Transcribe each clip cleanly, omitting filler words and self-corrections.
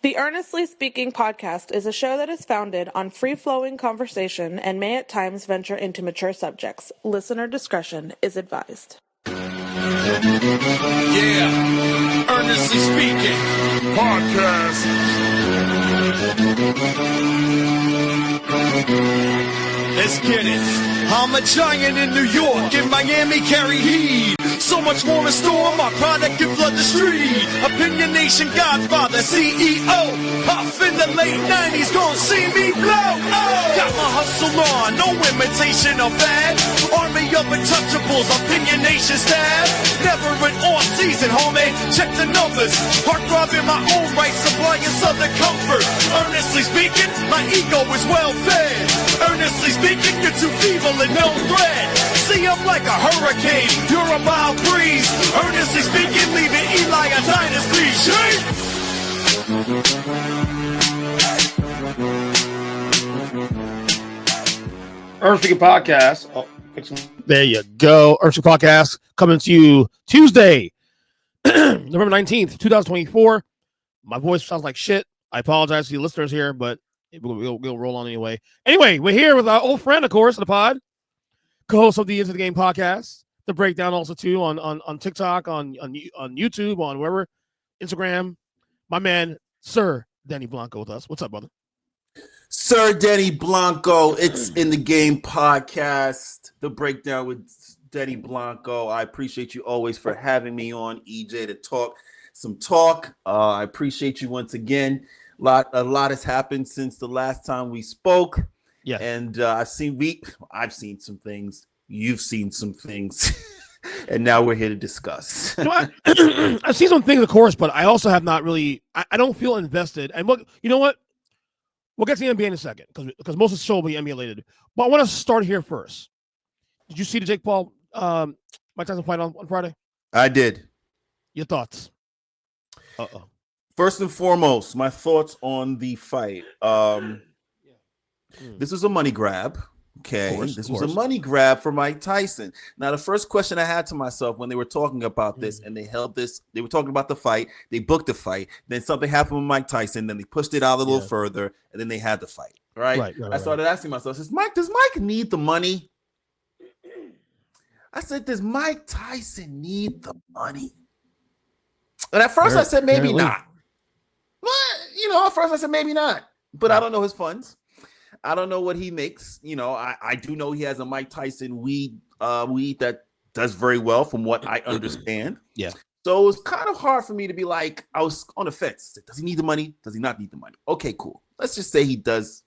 The Earnestly Speaking podcast is a show that is founded on free-flowing conversation and may at times venture into mature subjects. Listener discretion is advised. Yeah, Earnestly Speaking podcast. Let's get it. I'm a giant in New York, in Miami carry heat. So much more in store, my product can flood the street. Opinion Nation Godfather, CEO. Puff in the late 90s, gon' see me blow. Oh. Got my hustle on, no imitation of that. Army of untouchables, Opinion Nation staff. Never an off season, homie, check the numbers. Heart throbbing my own right, supplying southern comfort. Earnestly speaking, my ego is well fed. Earnestly speaking, you're too feeble and no threat. See, I'm like a hurricane, you're a mild breeze. Earnestly speaking, leaving Eli a dynasty. Shake! Earnestly Podcast. Oh, there you go. Earnestly Podcast coming to you Tuesday, November 19th, 2024. My voice sounds like shit. I apologize to the listeners here, but we'll roll on anyway. Anyway, we're here with our old friend, of course, of the pod, co-host of the Into the Game podcast. The breakdown also too on TikTok, on YouTube, on wherever, Instagram. My man, Sir Denny Blanco with us. What's up, brother? Sir Denny Blanco, It's in the Game podcast. The breakdown with Denny Blanco. I appreciate you always for having me on, EJ, to talk some talk. I appreciate you once again. A lot has happened since the last time we spoke. Yeah, and I've seen some things. You've seen some things, and now we're here to discuss. You know, I've seen some things, of course, but I also have not really. I don't feel invested. And you know what? We'll get to the NBA in a second because most of the show will be NBA related. But I want to start here first. Did you see the Jake Paul Mike Tyson fight on Friday? I did. Your thoughts? First and foremost, my thoughts on the fight. This was a money grab. Okay, this was a money grab for Mike Tyson. Now, the first question I had to myself when they were talking about this and they were talking about the fight, they booked the fight, then something happened with Mike Tyson, then they pushed it out a little further, and then they had the fight, right? I started asking myself, does Mike need the money? I said, does Mike Tyson need the money? And at first I said, maybe not. At first I said, maybe not. But I don't know his funds. I don't know what he makes. I do know he has a Mike Tyson weed that does very well from what I understand. Yeah. So it was kind of hard for me to be like, I was on the fence. Does he need the money? Does he not need the money? Okay, cool. Let's just say he doesn't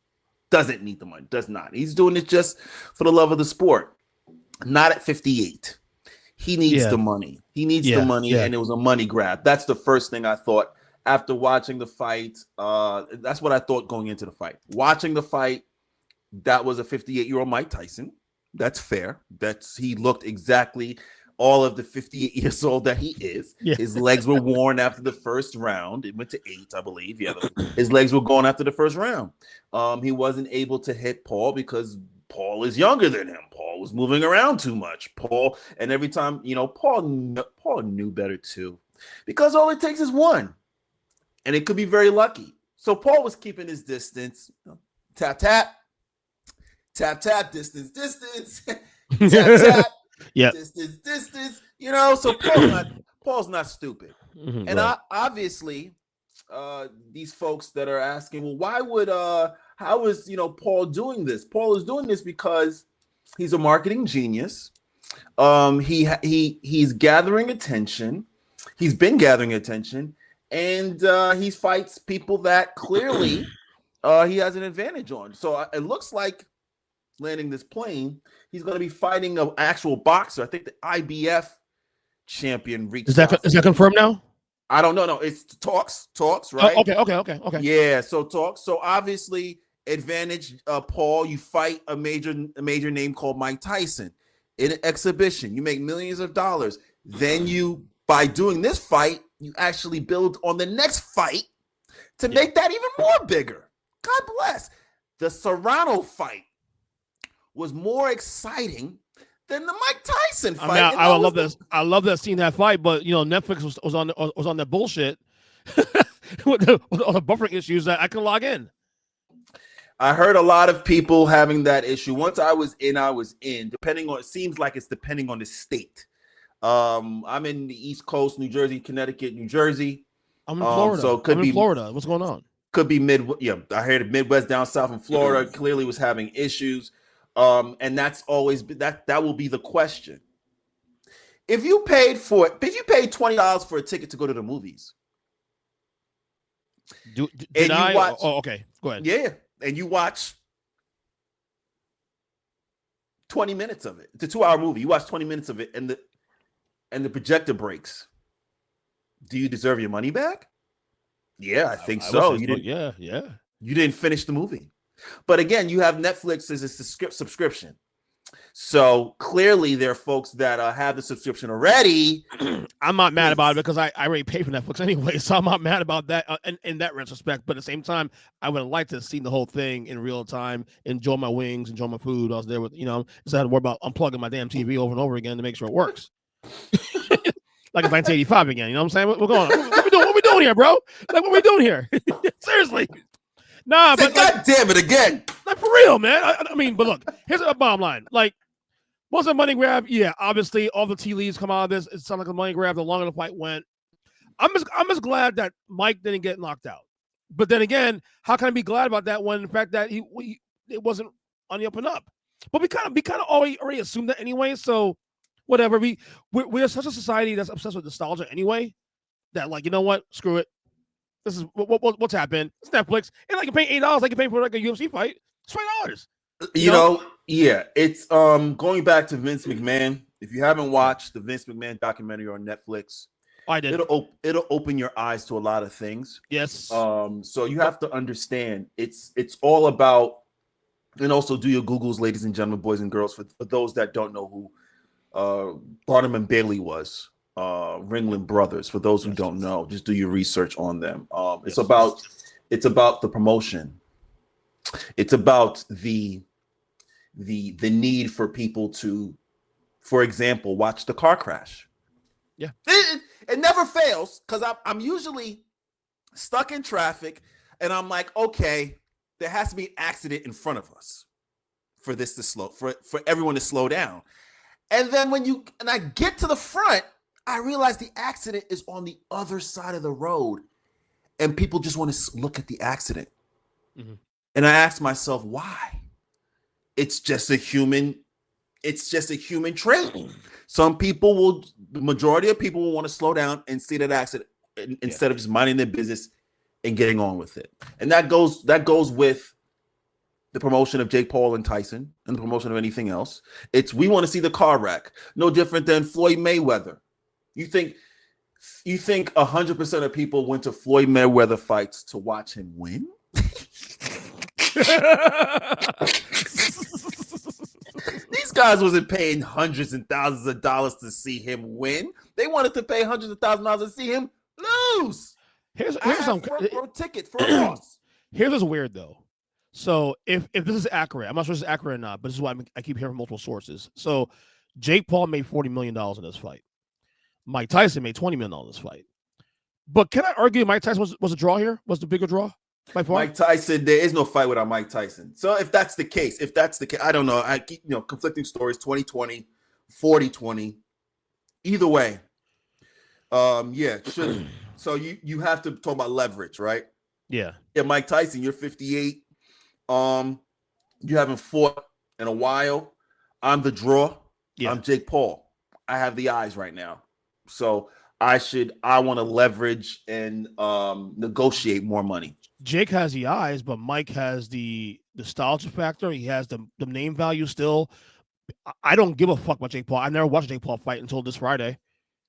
need the money. Does not. He's doing it just for the love of the sport. Not at 58. He needs the money. He needs the money, and it was a money grab. That's the first thing I thought after watching the fight. That's what I thought going into the fight. Watching the fight, that was a 58-year-old Mike Tyson. That's fair. He looked exactly all of the 58 years old that he is. Yeah. His legs were worn after the first round. It went to 8, I believe. Yeah, his legs were gone after the first round. He wasn't able to hit Paul because Paul is younger than him. Paul was moving around too much. And every time, Paul knew better too, because all it takes is one, and it could be very lucky. So Paul was keeping his distance. Tap, tap. Tap, tap, distance, tap, tap, distance, so Paul's not stupid. Mm-hmm, and obviously, these folks that are asking, well, how is, Paul doing this? Paul is doing this because he's a marketing genius. He's gathering attention. He's been gathering attention, and he fights people that clearly he has an advantage on. So it looks like landing this plane, he's going to be fighting an actual boxer. I think the IBF champion reached. Is that confirmed now? I don't know. No, it's talks, right? Okay. Yeah, so talks. So obviously, advantage, Paul. You fight a major name called Mike Tyson in an exhibition. You make millions of dollars. Then by doing this fight, you actually build on the next fight to make that even more bigger. God bless. The Serrano fight was more exciting than the Mike Tyson fight. I mean, I love this. I love that seeing that fight, but Netflix was on that bullshit. with all the buffering issues that I can log in. I heard a lot of people having that issue. Once I was in, I was in. It seems like it's depending on the state. I'm in the East Coast, New Jersey, Connecticut, New Jersey. I'm in Florida. So it could be Florida. What's going on? Could be I heard the Midwest down south in Florida clearly was having issues. And that's always that will be the question. If you paid $20 for a ticket to go to the movies, did I? Okay, go ahead. Yeah, and you watch 20 minutes of it. It's a 2-hour movie. You watch 20 minutes of it, and the projector breaks. Do you deserve your money back? Yeah, I think so. You didn't. Yeah. You didn't finish the movie. But again, you have Netflix as a subscription. So clearly there are folks that have the subscription already. I'm not mad about it because I already pay for Netflix anyway, so I'm not mad about that in that retrospect. But at the same time, I would have liked to have seen the whole thing in real time, enjoy my wings, enjoy my food. I was there with, instead I had to worry about unplugging my damn TV over and over again to make sure it works. Like it's 1985 again, you know what I'm saying? We're going, what we doing here, bro? Like, what we doing here? Seriously. Nah, but God damn it again. Like for real, man. I mean, but look, here's a bottom line. Like, was it a money grab? Yeah, obviously, all the tea leaves come out of this. It sounded like a money grab. The longer the fight went, I'm just glad that Mike didn't get knocked out. But then again, how can I be glad about that when the fact that it wasn't on the up and up? But we kind of already assumed that anyway. So whatever. We're such a society that's obsessed with nostalgia anyway. That like, you know what? Screw it. This is what's happened. It's Netflix. And like you pay $8, like you pay for like a UFC fight. It's $20. You know, yeah. It's going back to Vince McMahon. If you haven't watched the Vince McMahon documentary on Netflix, I did. It'll open your eyes to a lot of things. Yes. So you have to understand it's all about, and also do your Googles, ladies and gentlemen, boys and girls, for those that don't know who Barnum and Bailey was. Ringling Brothers. For those who don't know, just do your research on them. It's about the promotion. It's about the need for people to, for example, watch the car crash. Yeah, it never fails because I'm usually stuck in traffic, and I'm like, okay, there has to be an accident in front of us for this to slow, for everyone to slow down. And then when I get to the front, I realize the accident is on the other side of the road, and people just want to look at the accident. Mm-hmm. And I ask myself, why? It's just a human trait. The majority of people will want to slow down and see that accident instead of just minding their business and getting on with it. And that goes with the promotion of Jake Paul and Tyson and the promotion of anything else. We want to see the car wreck. No different than Floyd Mayweather. You think 100% of people went to Floyd Mayweather fights to watch him win? These guys wasn't paying hundreds and thousands of dollars to see him win. They wanted to pay hundreds of thousands of dollars to see him lose. Here's some for a ticket for a loss. Here's what's weird though. So if this is accurate, I'm not sure if it's accurate or not, but this is why I keep hearing from multiple sources. So Jake Paul made $40 million in this fight. Mike Tyson made $20 million in this fight. But can I argue Mike Tyson was a draw here? Was the bigger draw by far? Mike Tyson, there is no fight without Mike Tyson. So if that's the case, I don't know. Conflicting stories, 2020, 40-20. Either way. Should. So you have to talk about leverage, right? Yeah. Yeah, Mike Tyson, you're 58. You haven't fought in a while. I'm the draw. Yeah. I'm Jake Paul. I have the eyes right now. So I want to leverage and negotiate more money. Jake has the eyes, but Mike has the nostalgia factor. He has the name value still. I don't give a fuck about Jake Paul. I never watched Jake Paul fight until this Friday.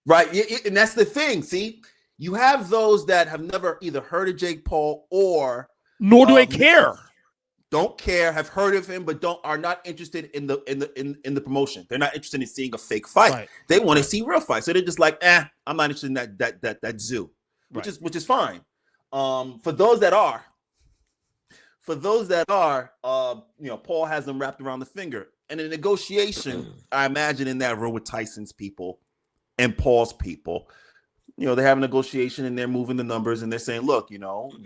Right. And that's the thing. See, you have those that have never either heard of Jake Paul or nor do they care. Don't care, have heard of him, but are not interested in the promotion. They're not interested in seeing a fake fight. Right. They want to see real fights. So they're just like, I'm not interested in that zoo, which is fine. For those that are, Paul has them wrapped around the finger. And in negotiation, I imagine in that room with Tyson's people and Paul's people, they have a negotiation and they're moving the numbers and they're saying, look, you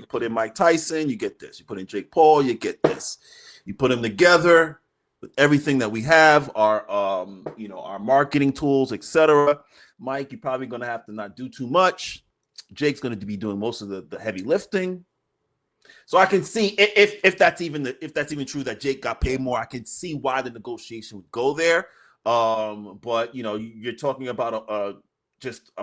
put in Mike Tyson, you get this. You put in Jake Paul, you get this. You put them together with everything that we have, our marketing tools, etc. Mike, you're probably going to have to not do too much. Jake's going to be doing most of the heavy lifting. So I can see if that's even true that Jake got paid more. I can see why the negotiation would go there. But you're talking about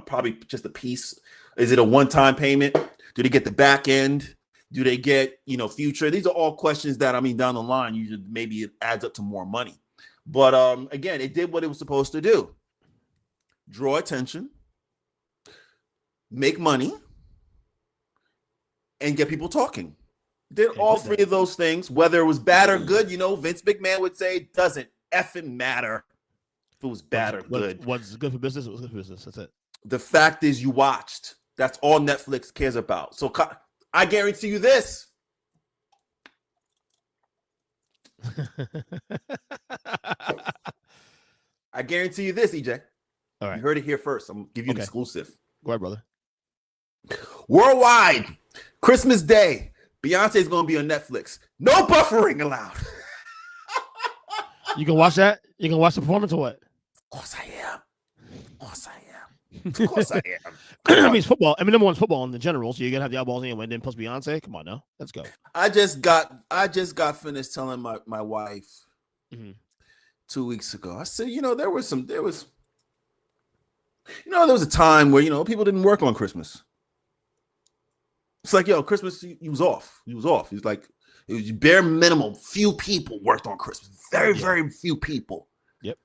probably just a piece. Is it a one-time payment? Do they get the back end? Do they get future? These are all questions that down the line usually maybe it adds up to more money. But again, it did what it was supposed to do: draw attention, make money, and get people talking. Did all three of those things, whether it was bad or good. Vince McMahon would say it doesn't effing matter if it was bad or good. What's good for business? It was good for business. That's it. The fact is, you watched. That's all Netflix cares about. So I guarantee you this. I guarantee you this, EJ. All right. You heard it here first. I'm going to give you an exclusive. Go ahead, brother. Worldwide, Christmas Day, Beyonce's going to be on Netflix. No buffering allowed. You can watch that? You can watch the performance or what? Of course I am. Of course I am. Of course I am. I mean, it's football. I mean, number one's football in the general, so you're gonna have the eyeballs anyway. And then plus Beyonce. Come on now, let's go. I just got finished telling my wife 2 weeks ago. I said, there was a time where people didn't work on Christmas. It's like, Christmas, he was off. He was off. He's like, it was bare minimum. Few people worked on Christmas. Very, very few people. Yep.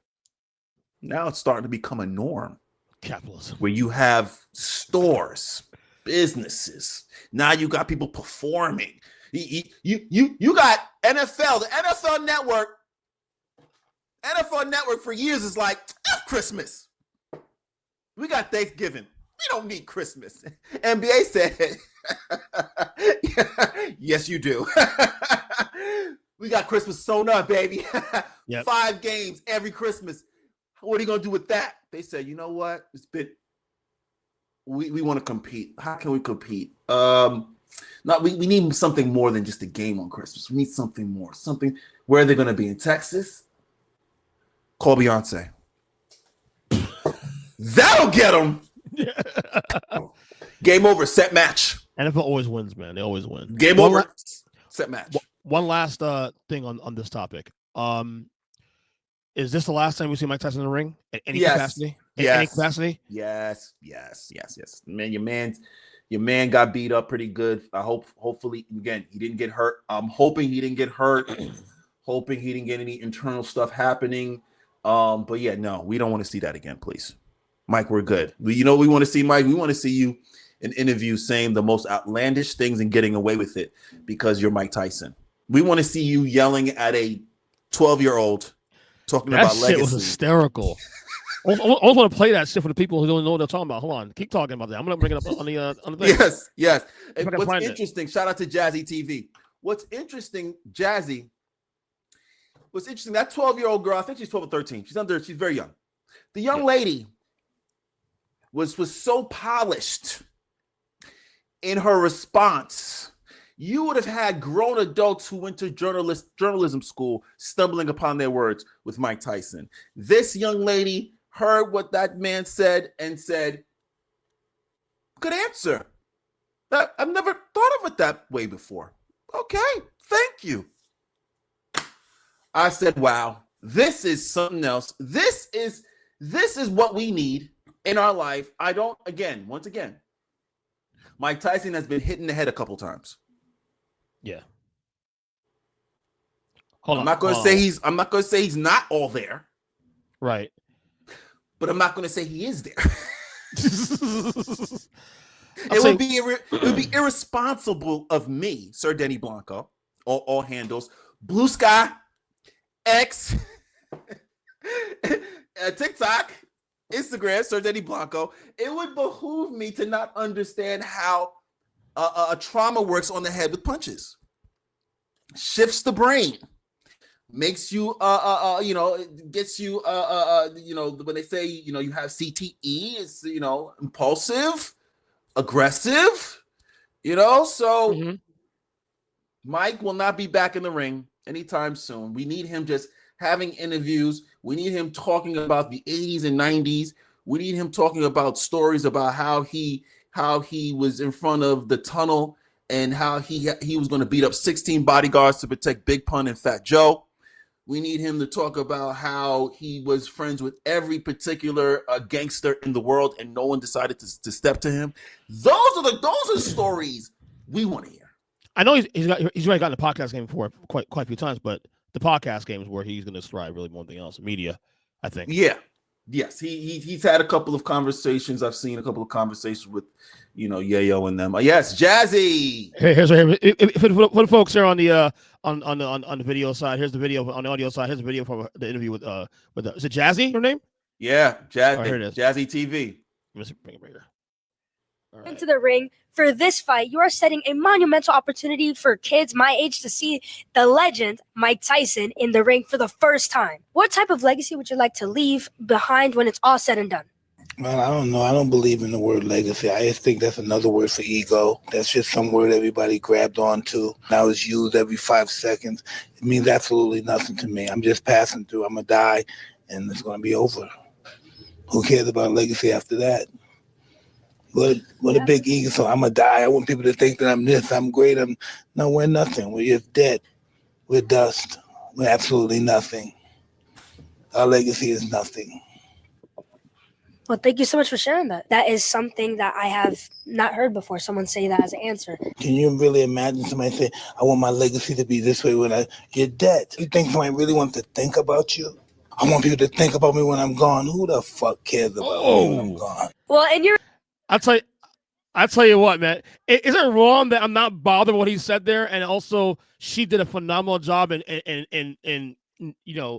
Now it's starting to become a norm. Capitalism. Where you have stores, businesses. Now you got people performing. You got NFL, the NFL network. NFL network for years is like, F Christmas. We got Thanksgiving. We don't need Christmas. NBA said, yes, you do. We got Christmas sewn up, baby. Yep. 5 games every Christmas. What are you going to do with that? They said, you know what? We want to compete. How can we compete? We need something more than just a game on Christmas. We need something more. Where are they going to be? In Texas? Call Beyonce. That'll get them. Game over. Set match. NFL always wins, man. They always win. Game over. Set match. One last thing on this topic. Is this the last time we see Mike Tyson in the ring? At any capacity? Any capacity? Yes. Man, your man got beat up pretty good. Hopefully, again, he didn't get hurt. I'm hoping he didn't get hurt. Hoping he didn't get any internal stuff happening. But yeah, no, we don't want to see that again, please. Mike, we're good. We want to see, Mike. We want to see you in interviews saying the most outlandish things and getting away with it because you're Mike Tyson. We want to see you yelling at a 12-year-old talking about legacy. That shit was hysterical. I want to play that shit for the people who don't know what they're talking about. Hold on. Keep talking about that. I'm going to bring it up on the thing. Yes. What's interesting, shout out to Jazzy TV. What's interesting, Jazzy, that 12-year-old girl, I think she's 12 or 13. She's very young. The young lady was so polished in her response. You would have had grown adults who went to journalism school stumbling upon their words with Mike Tyson. This young lady heard what that man said and said, good answer. I've never thought of it that way before. Okay, thank you. I said, wow, this is something else. This is what we need in our life. Once again, Mike Tyson has been hit in the head a couple times. Yeah. I'm not going to say he's not all there. Right. But I'm not going to say he is there. It would be irresponsible of me, Sir Denny Blanco, all handles, Blue Sky, X, TikTok, Instagram, Sir Denny Blanco. It would behoove me to not understand how a trauma works on the head with punches. Shifts the brain. makes you gets you when they say you have CTE, it's impulsive, aggressive, so Mm-hmm. Mike will not be back in the ring anytime soon. We need him just having interviews. We need him talking about the 80s and 90s. We need him talking about stories about how he was in front of the tunnel and how he was going to beat up 16 bodyguards to protect Big Pun and Fat Joe. We need him to talk about how he was friends with every particular gangster in the world and no one decided to step to him. Those are stories we want to hear. I know he's already gotten the podcast game before quite a few times, but the podcast game is where he's going to thrive really more than anything else. Media, I think. Yeah. Yes, he's had a couple of conversations. I've seen a couple of conversations with, Yayo and them. Yes, Jazzy. Here's for the folks here on the on the video side. Here's the video on the audio side. Here's the video from the interview with is it Jazzy? Her name? Yeah, Jazzy. Oh, here it is. Jazzy TV. Let's bring it right here. Right. Into the ring for this fight, you are setting a monumental opportunity for kids my age to see the legend Mike Tyson in the ring for the first time. What type of legacy would you like to leave behind when it's all said and done? Well, I don't know. I don't believe in the word legacy. I just think that's another word for ego. That's just some word everybody grabbed onto. Now it's used every 5 seconds. It means absolutely nothing to me. I'm just passing through. I'm going to die, and it's going to be over. Who cares about legacy after that? What a big ego. So I'm going to die. I want people to think that I'm this, I'm great. No, we're nothing. We're just dead. We're dust. We're absolutely nothing. Our legacy is nothing. Well, thank you so much for sharing that. That is something that I have not heard before, someone say that as an answer. Can you really imagine somebody say, I want my legacy to be this way when you're dead? You think somebody really wants to think about you? I want people to think about me when I'm gone. Who the fuck cares about me when I'm gone? Well, and you're... I'll tell you what, man. Is it wrong that I'm not bothered with what he said there? And also, she did a phenomenal job in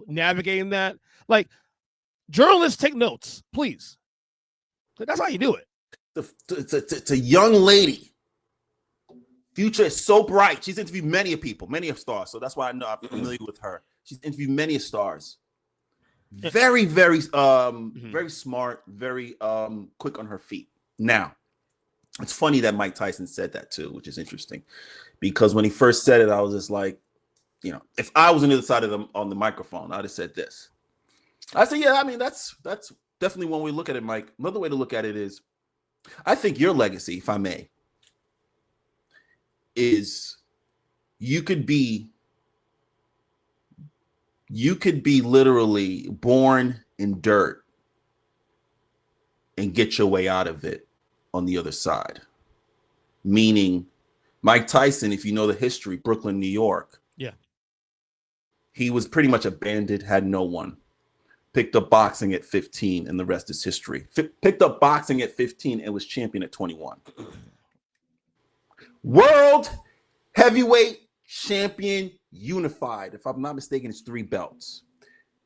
navigating that. Like, journalists take notes, please. That's how you do it. It's a young lady. Future is so bright. She's interviewed many people, many of stars. So that's why I know I'm familiar with her. She's interviewed many of stars. Very, very, very smart, very quick on her feet. Now, it's funny that Mike Tyson said that too, which is interesting, because when he first said it, I was just like, if I was on the other side of on the microphone, I'd have said this. I said, yeah, I mean, that's definitely one way to look at it, Mike. Another way to look at it is, I think your legacy, if I may, is you could be literally born in dirt and get your way out of it on the other side. Meaning, Mike Tyson, if you know the history, Brooklyn, New York. Yeah. He was pretty much abandoned, had no one. Picked up boxing at 15, and the rest is history. Picked up boxing at 15 and was champion at 21. World heavyweight champion, unified. If I'm not mistaken, it's 3 belts.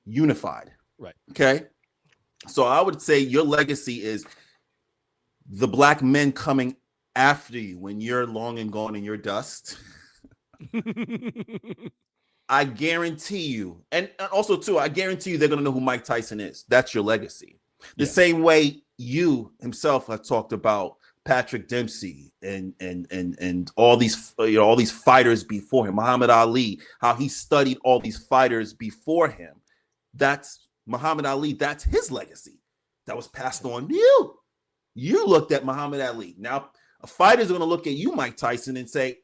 Unified. Right. Okay. So I would say your legacy is the black men coming after you when you're long and gone in your dust. I guarantee you, and also too, I guarantee you they're gonna know who Mike Tyson is. That's your legacy. The same way you himself have talked about Patrick Dempsey and all these all these fighters before him, Muhammad Ali, how he studied all these fighters before him. That's Muhammad Ali. That's his legacy that was passed on to you. You looked at Muhammad Ali. Now, a fighter's going to look at you, Mike Tyson, and say,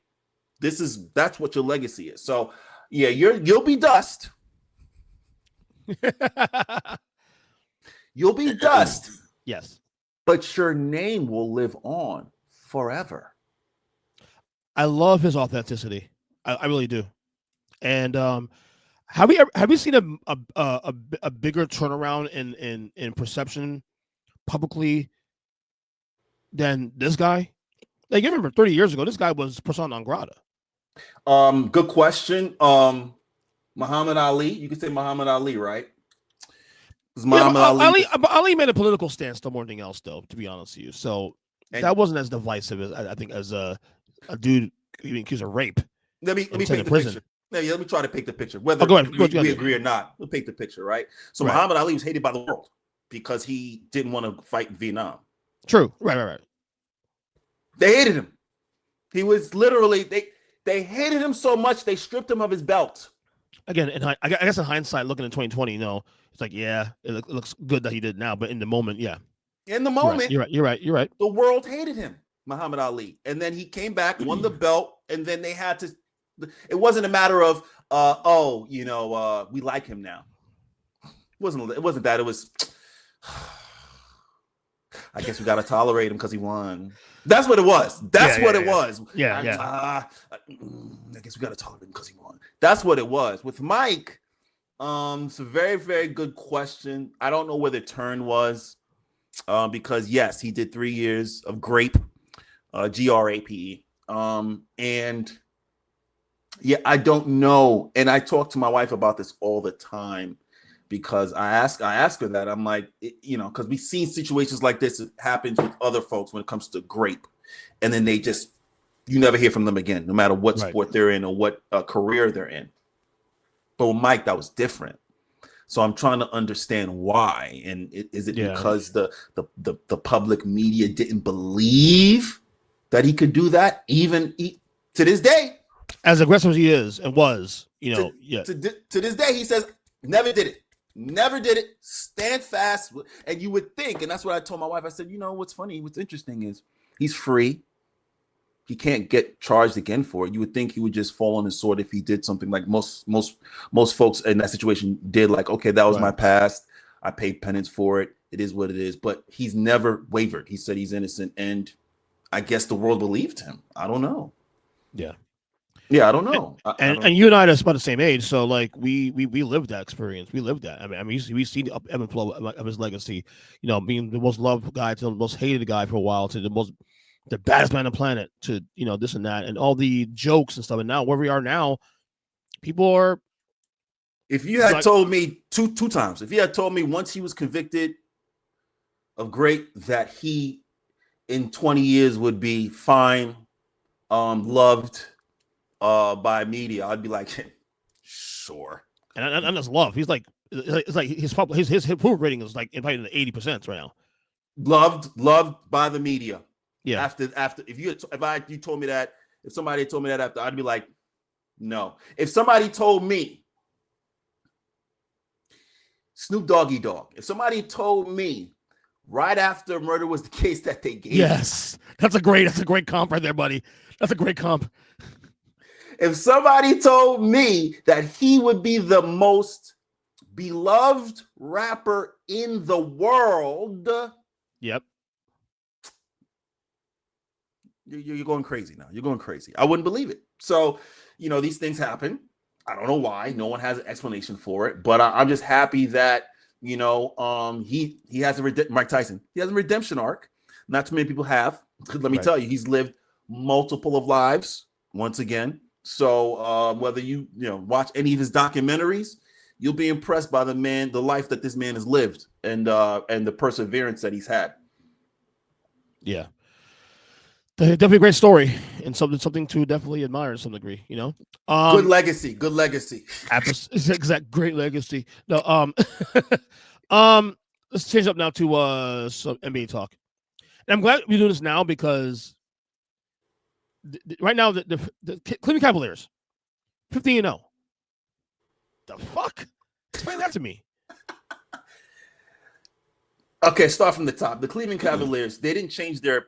that's what your legacy is. So, yeah, you'll be dust. You'll be dust. Yes. But your name will live on forever. I love his authenticity. I really do. And have you seen a bigger turnaround in perception publicly than this guy? Like, you remember 30 years ago, this guy was persona non grata. Good question. Muhammad Ali, you could say Muhammad Ali, right? Ali made a political stance to more than anything else, though, to be honest with you. So that wasn't as divisive as I think as a dude being accused of rape. Let me paint the picture. Yeah, let me try to paint the picture. Whether go ahead. we agree or not, we'll paint the picture, right? So Right. Muhammad Ali was hated by the world because he didn't want to fight in Vietnam. True. Right. They hated him. He was literally they hated him so much they stripped him of his belt. Again, I guess in hindsight, looking at 2020, it's like, yeah, it looks good that he did now, but in the moment, yeah. In the moment, you're right. The world hated him, Muhammad Ali, and then he came back, won the belt, and then they had to. It wasn't a matter of, we like him now. It wasn't that. It was. I guess we got to tolerate him because he won. That's what it was. That's what it was. Yeah. I guess we got to tolerate him because he won. That's what it was. With Mike, it's a very, very good question. I don't know where the turn was because, yes, he did 3 years of GRAPE, GRAPE. And, yeah, I don't know. And I talk to my wife about this all the time. Because I ask her that. I'm like, because we've seen situations like this. It happens with other folks when it comes to GRAPE. And then you never hear from them again, no matter what sport they're in or what career they're in. But with Mike, that was different. So I'm trying to understand why. And is it because the public media didn't believe that he could do that, even to this day? As aggressive as he is and was, To this day, he says, never did it. Never did it. Stand fast. And you would think, and that's what I told my wife. I said, what's funny, what's interesting is he's free. He can't get charged again for it. You would think he would just fall on his sword if he did something like most folks in that situation did. Like, okay, that was my past. I paid penance for it. It is what it is. But he's never wavered. He said he's innocent. And I guess the world believed him. I don't know. Yeah, I don't know. And you and I are about the same age, so like we lived that experience. We lived that. I mean, we see the ebb and flow of his legacy. Being the most loved guy to the most hated guy for a while to the baddest man on the planet to this and that and all the jokes and stuff. And now where we are now, people are. If you had told me two times, if you had told me once he was convicted of GRAPE that he in 20 years would be fine, loved. By media, I'd be like, sure. And that's love. He's like, it's like his approval rating is like probably in the 80% right now. Loved by the media. Yeah. After if told me that, if somebody told me that after, I'd be like, no. If somebody told me Snoop Doggy Dogg, if somebody told me right after murder was the case that they gave, yes, that's a great comp right there, buddy. That's a great comp. If somebody told me that he would be the most beloved rapper in the world, yep, you're going crazy now. You're going crazy. I wouldn't believe it. So, these things happen. I don't know why. No one has an explanation for it. But I'm just happy that he has Mike Tyson. He has a redemption arc. Not too many people have. Let me tell you, he's lived multiple of lives. Once again. So whether you watch any of his documentaries, you'll be impressed by the life that this man has lived, and the perseverance that he's had. Yeah, definitely a great story and something to definitely admire to some degree. Good legacy. Exact great legacy. No, let's change up now to some NBA talk, and I'm glad we do this now because. Right now, the Cleveland Cavaliers, 15-0. The fuck? Explain that to me. Okay, start from the top. The Cleveland Cavaliers, they didn't change their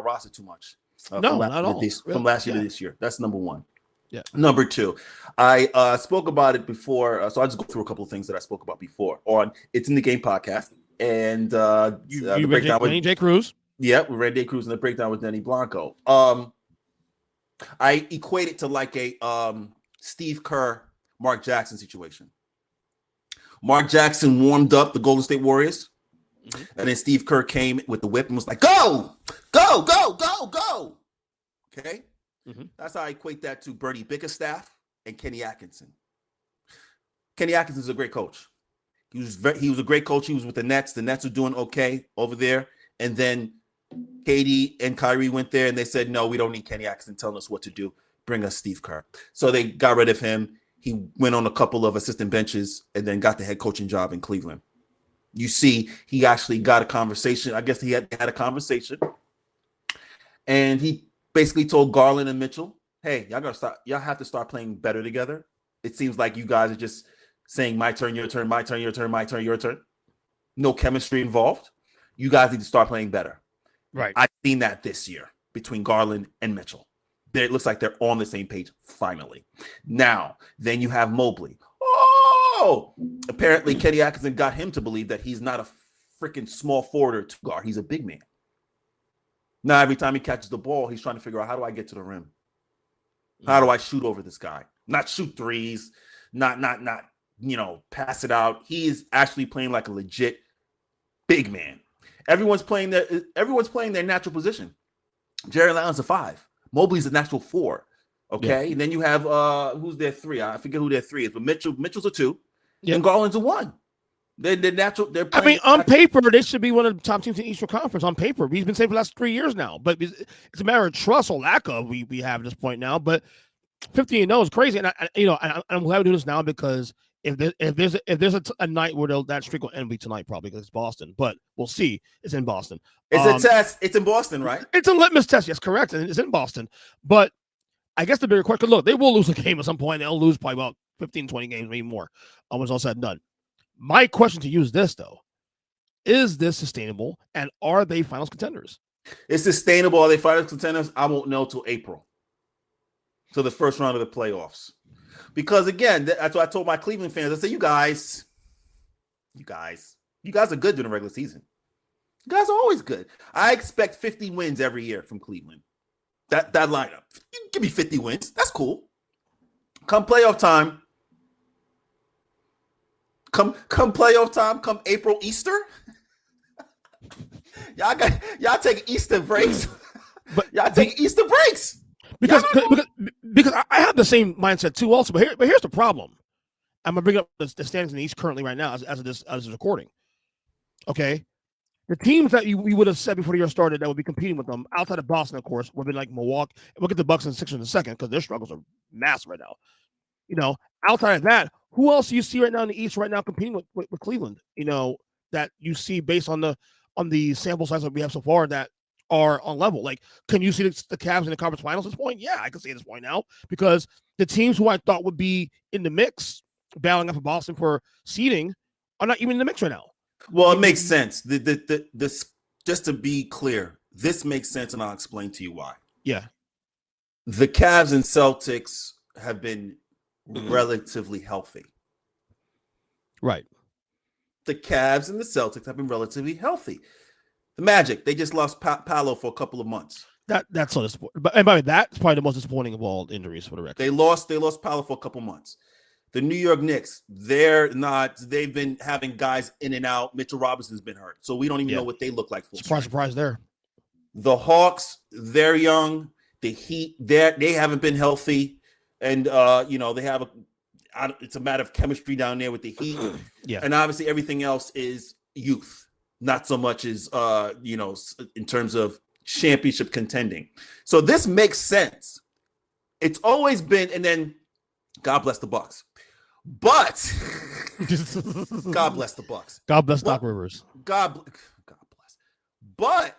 roster too much. No, not at all. From last year to this year. That's number one. Yeah. Number two, I spoke about it before, so I'll just go through a couple of things that I spoke about before on It's in the Game podcast, and the breakdown with EJ Cruz. Yeah, we read Day Cruz in the breakdown with Denny Blanco. I equate it to like a Steve Kerr, Mark Jackson situation. Mark Jackson warmed up the Golden State Warriors, and then Steve Kerr came with the whip and was like, go, go, go, go, go. Okay? That's how I equate that to Bernie Bickerstaff and Kenny Atkinson. Kenny Atkinson is a great coach. He was a great coach. He was with the Nets. The Nets are doing okay over there. And then Katie and Kyrie went there and they said, no, we don't need Kenny Atkinson telling us what to do. bring us Steve Kerr. So they got rid of him. He went on a couple of assistant benches and then got the head coaching job in Cleveland. You see, he actually got a conversation. I guess he had a conversation. And he basically told Garland and Mitchell, hey, y'all have to start playing better together. It seems like you guys are just saying my turn, your turn, my turn, your turn, my turn, your turn. No chemistry involved. You guys need to start playing better. Right. I've seen that this year between Garland and Mitchell. It looks like they're on the same page finally. Now, then you have Mobley. Oh, apparently Kenny Atkinson got him to believe that he's not a freaking small forward or two guard. He's a big man. Now, every time he catches the ball, he's trying to figure out, how do I get to the rim? How do I shoot over this guy? Not shoot threes, not pass it out. He is actually playing like a legit big man. Everyone's playing their natural position. Jared Allen's a 5. Mobley's a natural 4. Okay. Yeah. And then you have who's their 3? I forget who their 3 is, but Mitchell's a 2. Yeah. And Garland's a 1. They're natural. They're playing, I mean, on paper, they should be one of the top teams in the Eastern Conference. On paper, he's been saying for the last 3 years now. But it's a matter of trust or lack of we have at this point now. But 50-0 is crazy, and I'm glad we do this now because if there's a night where that streak will end tonight, probably because it's Boston. But we'll see. It's in Boston. It's a test. It's in Boston, right? It's a litmus test. Yes, correct. And it's in Boston. But I guess the bigger question, look, they will lose a game at some point. They'll lose probably about 15, 20 games, maybe more. When it's all said and done. My question to you is this, though. Is this sustainable, and are they finals contenders? It's sustainable. Are they finals contenders? I won't know till April. So the first round of the playoffs. Because, again, that's what I told my Cleveland fans. I said, you guys are good during the regular season. You guys are always good. I expect 50 wins every year from Cleveland. That lineup. You give me 50 wins. That's cool. Come playoff time. Come playoff time, come April, Easter. y'all take Easter breaks. But y'all take Easter breaks. Because I have the same mindset too also. But here's the problem. I'm gonna bring up the standings in the East currently right now as of this recording. Okay. The teams that we would have said before the year started that would be competing with them outside of Boston, of course, would be like Milwaukee. We'll get the Bucks and Sixers in a second because their struggles are massive right now. Outside of that, who else do you see right now in the East right now competing with Cleveland? That you see based on the sample size that we have so far that are on level. Like, can you see the Cavs in the conference finals at this point? Yeah, I can see at this point now because the teams who I thought would be in the mix, battling up for Boston for seeding, are not even in the mix right now. Well, it makes sense. This, just to be clear, this makes sense, and I'll explain to you why. Yeah, the Cavs and Celtics have been relatively healthy. Right. The Cavs and the Celtics have been relatively healthy. The Magic, they just lost Paolo for a couple of months. That's so disappointing. But by that's probably the most disappointing of all injuries for the record. They lost Paolo for a couple of months. The New York Knicks, they've been having guys in and out. Mitchell Robinson's been hurt. So we don't even know what they look like. Surprise there. The Hawks, they're young. The Heat, they haven't been healthy. And, they have it's a matter of chemistry down there with the Heat. Yeah. And obviously everything else is youth, not so much as, in terms of championship contending. So this makes sense. It's always been, and then God bless the Bucks. But God bless the Bucks. God bless Doc Rivers. God bless. But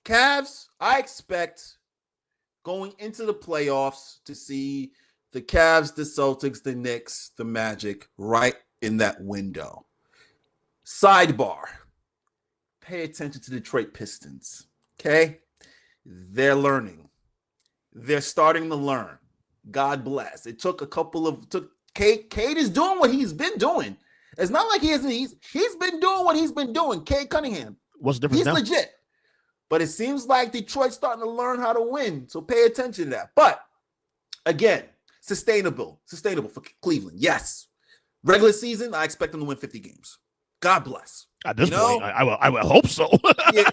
Cavs, I expect going into the playoffs to see the Cavs, the Celtics, the Knicks, the Magic right in that window. Sidebar. Pay attention to the Detroit Pistons. Okay? They're learning. They're starting to learn. God bless. It took Cade is doing what he's been doing. It's not like he's been doing what he's been doing. Cade Cunningham. What's the difference? He's now? legit. But it seems like Detroit's starting to learn how to win. So pay attention to that. But again, sustainable for Cleveland. Yes. Regular season, I expect them to win 50 games. God bless. At this point, I will hope so. Yeah,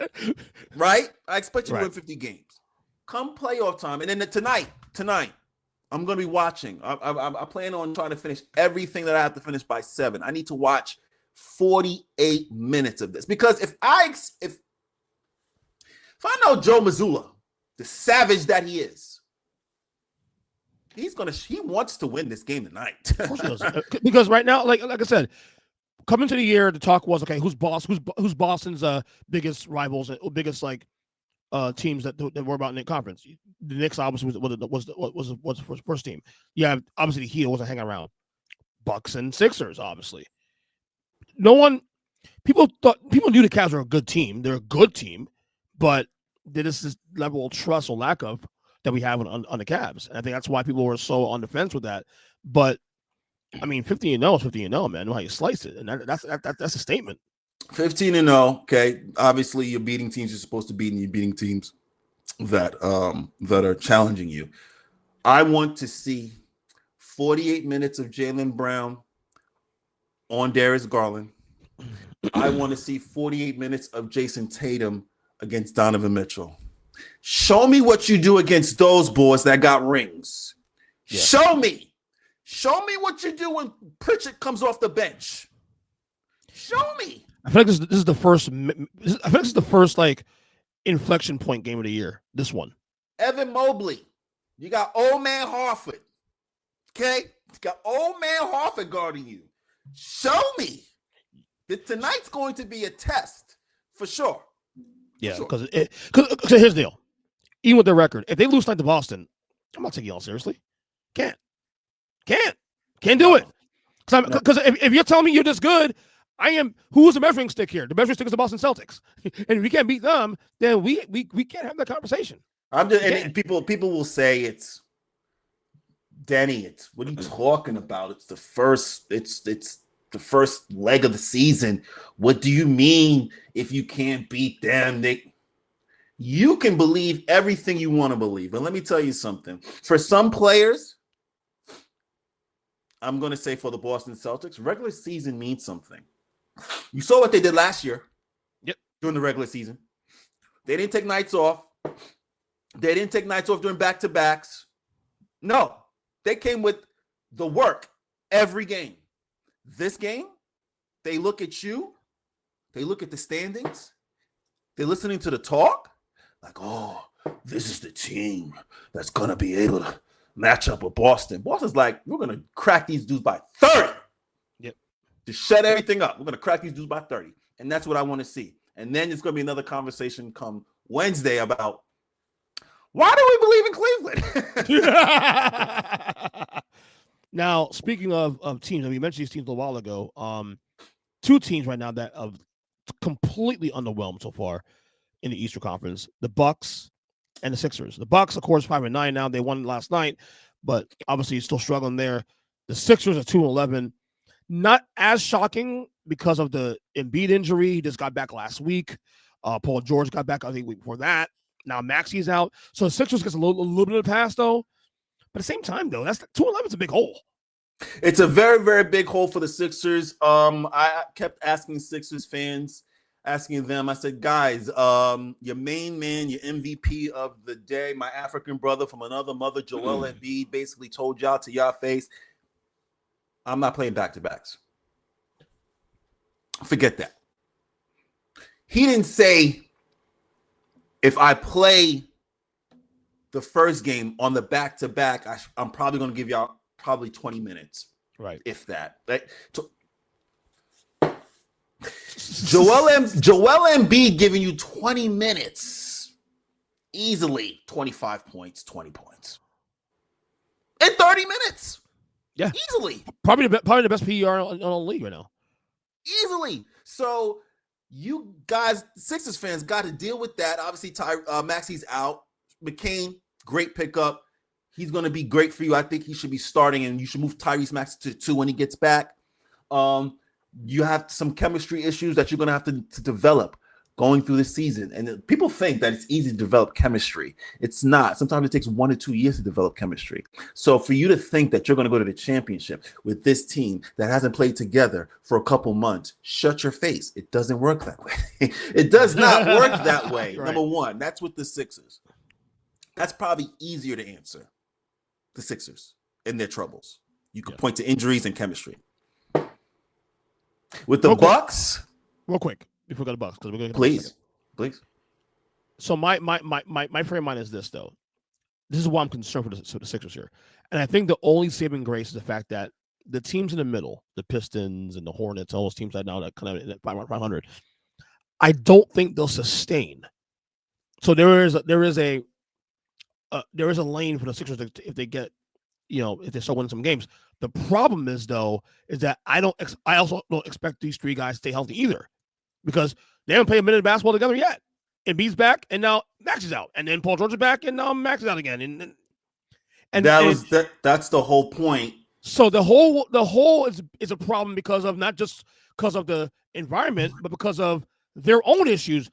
right? I expect you to win 50 games. Come playoff time. And then tonight, I'm going to be watching. I plan on trying to finish everything that I have to finish by 7. I need to watch 48 minutes of this. Because if I know Joe Mazzulla, the savage that he is, He wants to win this game tonight. Of course he does. Because right now, like I said, coming to the year, the talk was, okay, who's Boston's biggest rivals, biggest teams that were about in the conference. The Knicks obviously was the first team. Yeah, obviously the Heat wasn't hanging around. Bucks and Sixers, obviously. People knew the Cavs were a good team. They're a good team, but there is this level of trust or lack of that we have on the Cavs. And I think that's why people were so on the fence with that. But I mean, 15-0 is 15-0, man. I know how you slice it, and that's a statement. 15-0. Okay, obviously you're beating teams you're supposed to beat, and you're beating teams that are challenging you. I want to see 48 minutes of Jaylen Brown on Darius Garland. I want to see 48 minutes of Jason Tatum against Donovan Mitchell. Show me what you do against those boys that got rings. Yeah. Show me what you do when Pritchard comes off the bench. Show me. I feel like this is the first. I feel like this is the first inflection point game of the year. This one. Evan Mobley, you got old man Harford. Okay, you got old man Harford guarding you. Show me that tonight's going to be a test for sure. Yeah, because here's the deal. Even with their record, if they lose tonight to Boston, I'm not taking y'all seriously. Can't do it. Because if you're telling me you're this good, I am. Who's the measuring stick here? The measuring stick is the Boston Celtics, and if we can't beat them, then we can't have that conversation. And people will say it's Denny. It's what are you talking about? It's the first. It's the first leg of the season. What do you mean if you can't beat them? You can believe everything you want to believe. And let me tell you something. For some players, I'm going to say for the Boston Celtics, regular season means something. You saw what they did last year. Yep. During the regular season. They didn't take nights off. They didn't take nights off during back-to-backs. No. They came with the work every game. This game, they look at you. They look at the standings. They're listening to the talk. Like, oh, this is the team that's going to be able to match up with Boston. Boston's like, we're going to crack these dudes by 30. Yep. To shut everything up. We're going to crack these dudes by 30. And that's what I want to see. And then there's going to be another conversation come Wednesday about why do we believe in Cleveland? Now, speaking of teams, and we mentioned these teams a while ago, two teams right now that have completely underwhelmed so far in the Eastern Conference, the Bucks and the Sixers. The Bucks, of course, 5-9 now. They won last night, but obviously still struggling there. The Sixers are 2-11. Not as shocking because of the Embiid injury. He just got back last week. Paul George got back, I think, week before that. Now Maxi's out. So the Sixers gets a little bit of the pass, though. But at the same time, though, that's 2-11 is a big hole. It's a very, very big hole for the Sixers. I kept asking Sixers fans, asking them, I said, guys, your main man, your MVP of the day, my African brother from another mother, Joel Embiid, basically told y'all to y'all face, I'm not playing back-to-backs. Forget that. He didn't say, if I play the first game on the back-to-back, I'm probably going to give y'all probably 20 minutes. Right. If that. Joel Embiid giving you 20 minutes. Easily 25 points, 20 points. In 30 minutes. Yeah. Easily. Probably the best PER on the league right now. Easily. So you guys, Sixers fans, got to deal with that. Obviously, Maxi's out. McCain, great pickup. He's going to be great for you. I think he should be starting, and you should move Tyrese Maxey to 2 when he gets back. You have some chemistry issues that you're going to have to develop going through the season. And people think that it's easy to develop chemistry. It's not. Sometimes it takes 1 or 2 years to develop chemistry. So for you to think that you're going to go to the championship with this team that hasn't played together for a couple months, shut your face. It doesn't work that way. It does not work that way. Right. Number one, that's with the Sixers. That's probably easier to answer. The Sixers and their troubles. You could point to injuries and chemistry. With the Bucks, real quick before we go to the Bucks, because we're going to please. So my frame of mind is this though. this is why I'm concerned for the Sixers here. And I think the only saving grace is the fact that the teams in the middle, the Pistons and the Hornets, all those teams right now that kind of at 500, I don't think they'll sustain. So there is a lane for the Sixers if they get, if they start winning some games. The problem is though, is that I also don't expect these three guys to stay healthy either, because they haven't played a minute of basketball together yet. Embiid's back, and now Max is out, and then Paul George is back, and now Max is out again, and that's the whole point. So the whole is a problem because of not just because of the environment, but because of their own issues.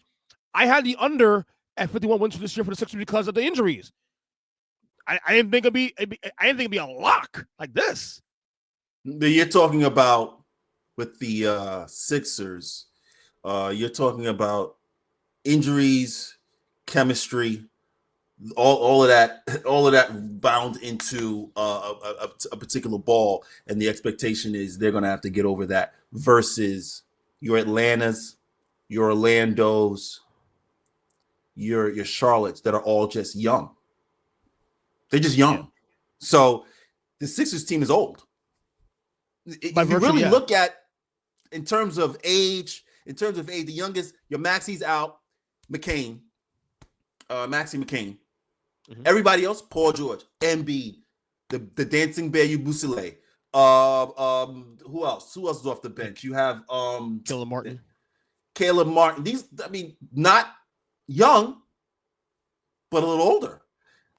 I had the under at 51 wins for this year for the Sixers because of the injuries. I didn't think it'd be a lock like this. You're talking about with the Sixers. You're talking about injuries, chemistry, all of that bound into a particular ball, and the expectation is they're going to have to get over that. Versus your Atlantas, your Orlandos, your Charlottes that are all just young. They're just young. Yeah. So the Sixers team is old. If you really look at in terms of age, the youngest, your Maxi's out, Maxi McCain. Mm-hmm. Everybody else, Paul George, Embiid, the dancing bear, Busile. Who else? Who else is off the bench? You have Caleb Martin. These, not young, but a little older.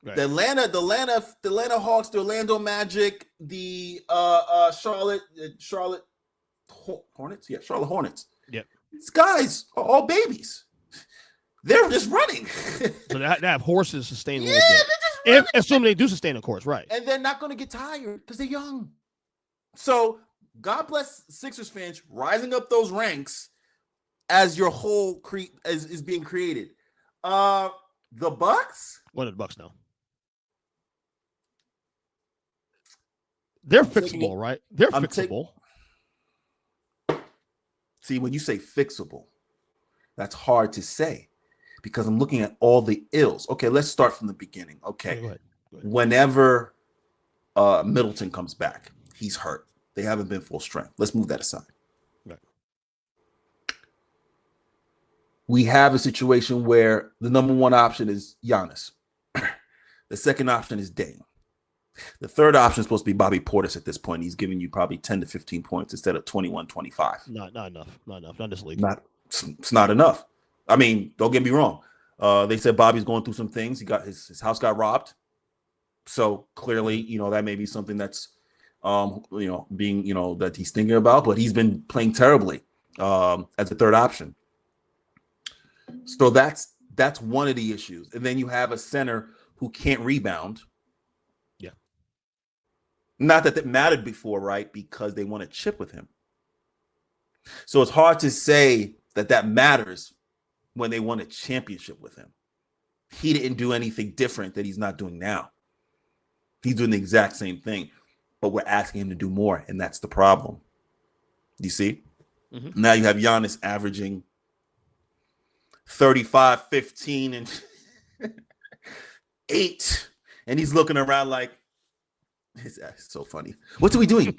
Right. The Atlanta Hawks, the Orlando Magic, the Charlotte Hornets. Yeah, Charlotte Hornets. Yep. These guys are all babies. They're just running. So they have horses sustain a little bit. Assuming they do sustain, of course, right. And they're not going to get tired because they're young. So God bless Sixers fans rising up those ranks as your whole is being created. The Bucks? What are the Bucks now? They're fixable, right? They're fixable. See, when you say fixable, that's hard to say because I'm looking at all the ills. Okay, let's start from the beginning. Okay, go ahead. Whenever Middleton comes back, he's hurt. They haven't been full strength. Let's move that aside. Right. We have a situation where the number one option is Giannis. The second option is Dame. The third option is supposed to be Bobby Portis at this point. He's giving you probably 10 to 15 points instead of 21, 25. Not enough. Not this league. It's not enough. Don't get me wrong. They said Bobby's going through some things. He got his house got robbed. So clearly, that may be something that's being, that he's thinking about, but he's been playing terribly as a third option. So that's one of the issues. And then you have a center who can't rebound. Yeah. Not that mattered before, right? Because they want to chip with him. So it's hard to say that matters when they won a championship with him. He didn't do anything different that he's not doing now. He's doing the exact same thing, but we're asking him to do more, and that's the problem. You see? Mm-hmm. Now you have Giannis averaging 35, 15, and 8, and he's looking around like, it's so funny. What are we doing?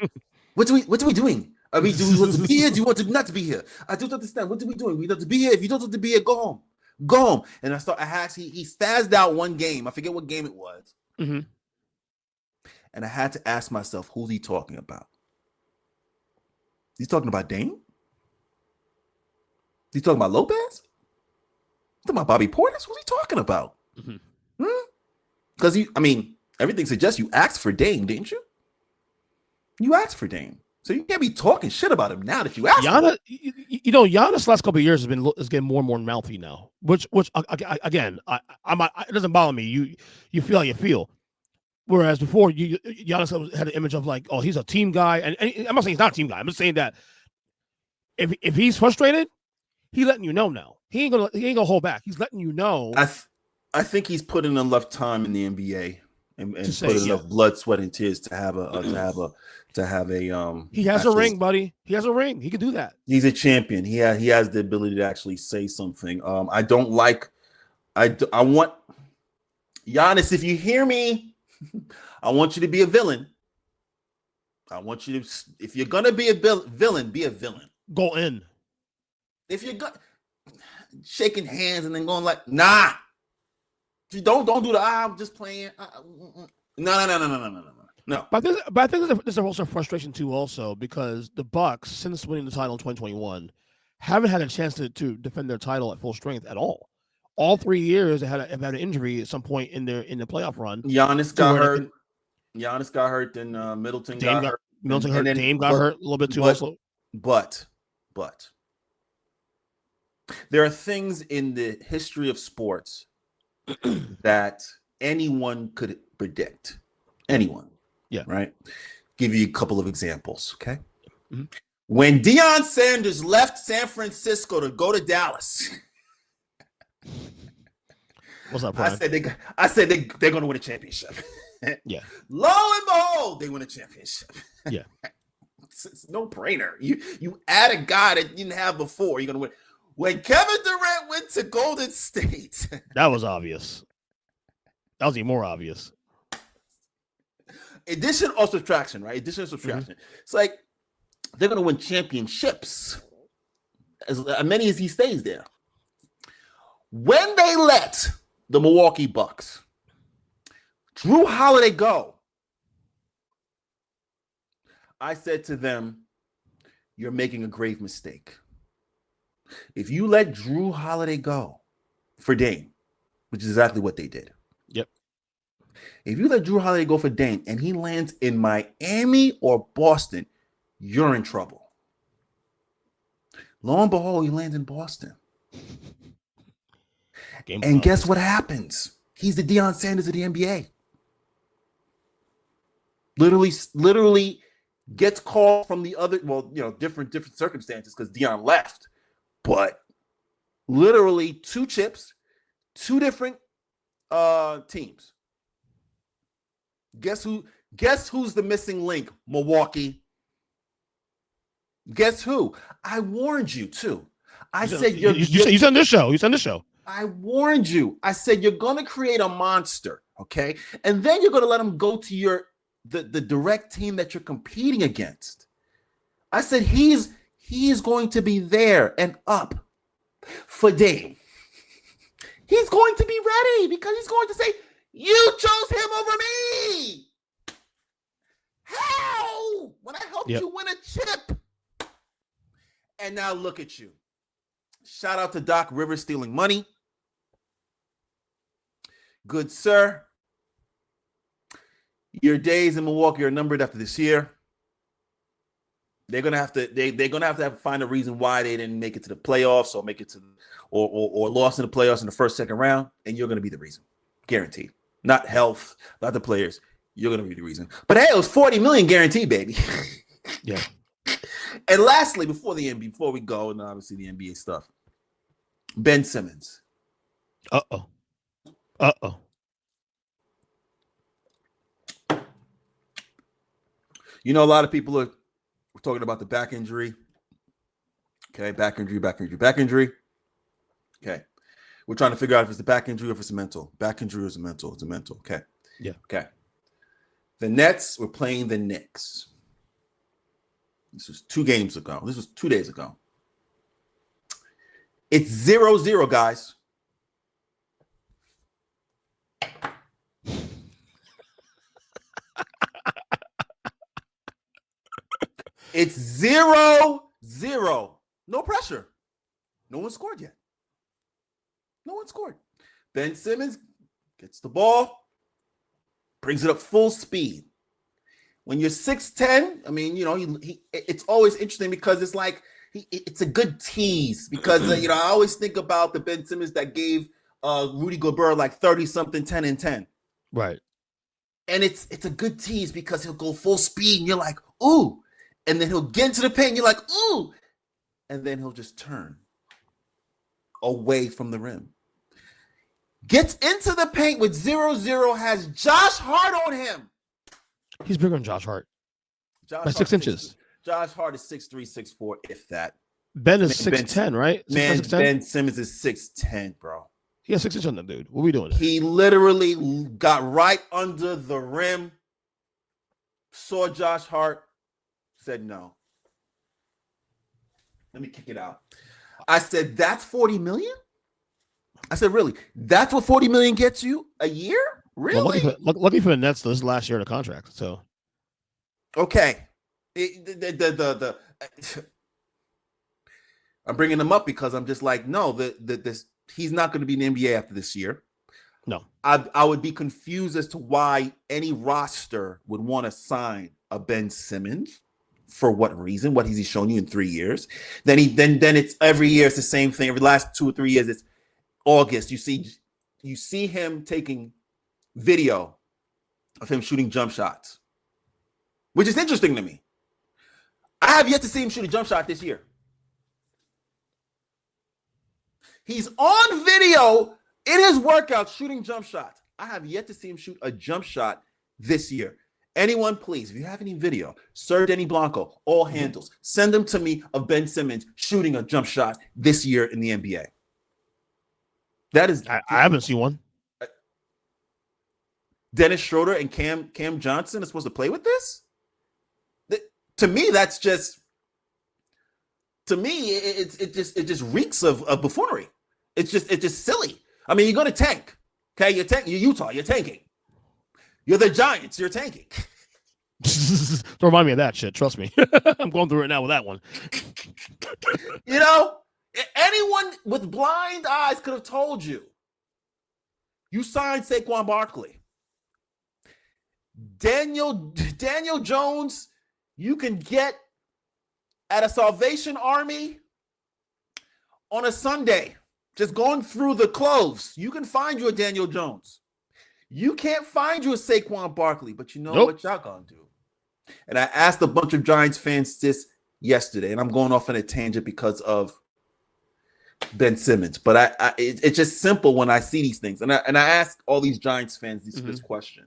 What are we doing? Do we want to be here? Do you want to not to be here? I don't understand. What are we doing? We have to be here. If you don't want to be here, go home. Go home. And he spazzed out one game. I forget what game it was. Mm-hmm. And I had to ask myself, who's he talking about? He's talking about Dame? He's talking about Lopez? He's talking about Bobby Portis? Who's he talking about? Mm-hmm. Because everything suggests you asked for Dame, didn't you? You asked for Dame. So you can't be talking shit about him now that you asked him. Giannis last couple of years is getting more and more mouthy now, which again, it doesn't bother me. You feel how you feel. Whereas before, Giannis had an image of like, oh, he's a team guy, and I'm not saying he's not a team guy. I'm just saying that if he's frustrated, he's letting you know now. He ain't gonna hold back. He's letting you know. I think he's put in enough time in the NBA and put enough blood, sweat, and tears to have a. He has a ring, buddy. He has a ring. He can do that. He's a champion. He has the ability to actually say something. I don't like. I want. Giannis, if you hear me, I want you to be a villain. I want you to, if you're gonna be a villain, be a villain. Go in. If you're shaking hands and then going like, nah, don't do the I'm just playing. No. But I think there's also frustration too, also because the Bucks, since winning the title in 2021, haven't had a chance to defend their title at full strength at all. All 3 years they have had an injury at some point in the playoff run. Giannis got hurt. Giannis got hurt, then Middleton got hurt. Middleton hurt. Dame got hurt a little bit too. Also, but there are things in the history of sports that anyone could predict. Anyone. Yeah. Right. Give you a couple of examples. Okay. Mm-hmm. When Deion Sanders left San Francisco to go to Dallas. What's up, Brian? I said they're going to win a championship. Yeah. Lo and behold, they win a championship. Yeah. It's no brainer. You add a guy that you didn't have before, you're going to win. When Kevin Durant went to Golden State. That was obvious. That was even more obvious. Addition or subtraction, right? Addition or subtraction. Mm-hmm. It's like they're going to win championships as many as he stays there. When they let the Milwaukee Bucks Drew Holiday go, I said to them, you're making a grave mistake. If you let Drew Holiday go for Dame, which is exactly what they did. Yep. If you let Drew Holiday go for Dame and he lands in Miami or Boston, you're in trouble. Lo and behold, he lands in Boston. And guess what happens? He's the Deion Sanders of the NBA. Literally gets called from the other, different circumstances because Deion left. But literally 2 chips, 2 different teams. Guess who's the missing link? Milwaukee. Guess who? I warned you too. You said on this show. You said on this show. I warned you. I said you're going to create a monster, okay? And then you're going to let him go to the direct team that you're competing against. I said he is going to be there and up for Dame. He's going to be ready because he's going to say, you chose him over me. How? When I helped you win a chip. And now look at you. Shout out to Doc Rivers stealing money. Good sir. Your days in Milwaukee are numbered after this year. They're gonna have to find a reason why they didn't make it to the playoffs or make it to or lost in the playoffs in the first, second round, and you're gonna be the reason. Guaranteed. Not health, not the players. You're gonna be the reason. But hey, it was $40 million guaranteed, baby. Yeah. And lastly, before we go, and obviously the NBA stuff, Ben Simmons. Uh-oh. You know, a lot of people are talking about the back injury. Okay, back injury. Okay. We're trying to figure out if it's the back injury or if it's a mental. Back injury or is a mental? It's a mental. Okay. Yeah. Okay. The Nets were playing the Knicks. This was 2 games ago. This was 2 days ago. It's 0-0, guys. It's 0-0. No pressure. No one scored yet. Ben Simmons gets the ball, brings it up full speed. When you're 6'10", I mean, it's always interesting because it's like it's a good tease because I always think about the Ben Simmons that gave Rudy Gobert like 30-something, 10 and 10. Right. And it's a good tease because he'll go full speed and you're like, ooh. And then he'll get into the paint and you're like, ooh. And then he'll just turn away from the rim. Gets into the paint with 0-0, has Josh Hart on him. He's bigger than Josh Hart. By 6 inches. Josh Hart is 6'3", 6'4", if that. Ben is 6'10", right? Ben Simmons is 6'10", bro. He has 6 inches on that dude. What are we doing? He literally got right under the rim, saw Josh Hart, said no. Let me kick it out. I said, that's $40 million? I said, really? That's what $40 million gets you a year? Really? Well, lucky for the Nets, this is last year of the contract. So, okay. I'm bringing him up because I'm just like, no, this he's not going to be in the NBA after this year. No. I would be confused as to why any roster would want to sign a Ben Simmons. For what reason? What has he shown you in 3 years? Then it's every year it's the same thing. Every last 2 or 3 years, it's August. You see him taking video of him shooting jump shots, which is interesting to me. I have yet to see him shoot a jump shot this year. He's on video in his workout shooting jump shots. I have yet to see him shoot a jump shot this year. Anyone, please, if you have any video, Sir Denny Blanco, all handles, send them to me of Ben Simmons shooting a jump shot this year in the NBA. That is, I haven't seen one. Dennis Schroeder and Cam Johnson are supposed to play with this? To me, that's just. To me, it just reeks of buffoonery. It's just silly. I mean, you're going to tank. Okay, you're Utah. You're tanking. You're the Giants. You're tanking. Don't remind me of that shit. Trust me. I'm going through it now with that one. You know, anyone with blind eyes could have told you. You signed Saquon Barkley. Daniel Jones, you can get at a Salvation Army on a Sunday. Just going through the clothes. You can find you a Daniel Jones. You can't find you a Saquon Barkley, but you know what y'all gonna do. And I asked a bunch of Giants fans this yesterday, and I'm going off on a tangent because of Ben Simmons. But it's just simple when I see these things. And I ask all these Giants fans this question.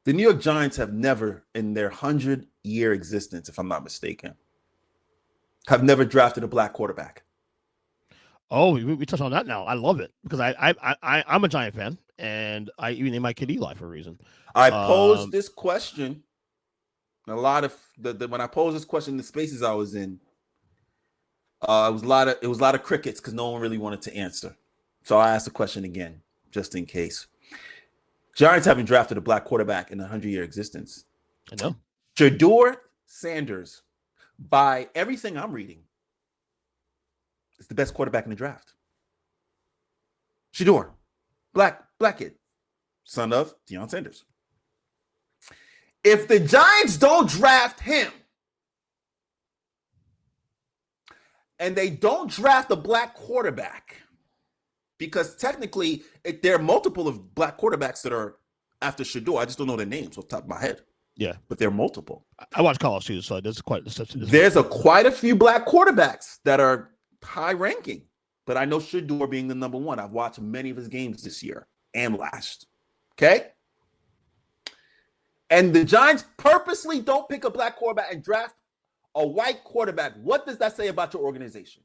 The New York Giants have never, in their 100-year existence, if I'm not mistaken, have never drafted a black quarterback. Oh, we touched on that now. I love it because I'm a Giant fan, and I even named my kid Eli for a reason. I posed this question. A lot of when I posed this question in the spaces I was in, it was a lot of crickets because no one really wanted to answer. So I asked the question again, just in case. Giants haven't drafted a black quarterback in a 100-year existence. I know. Shedeur Sanders, by everything I'm reading, is the best quarterback in the draft. Shedeur, black kid, son of Deion Sanders. If the Giants don't draft him, and they don't draft a black quarterback, because technically there are multiple of black quarterbacks that are after Shedeur. I just don't know their names off the top of my head. Yeah, but they're multiple. I watch college too, so there's quite a few black quarterbacks that are high ranking, but I know Shedeur being the number one. I've watched many of his games this year and last. Okay, and the Giants purposely don't pick a black quarterback and draft a white quarterback. What does that say about your organization?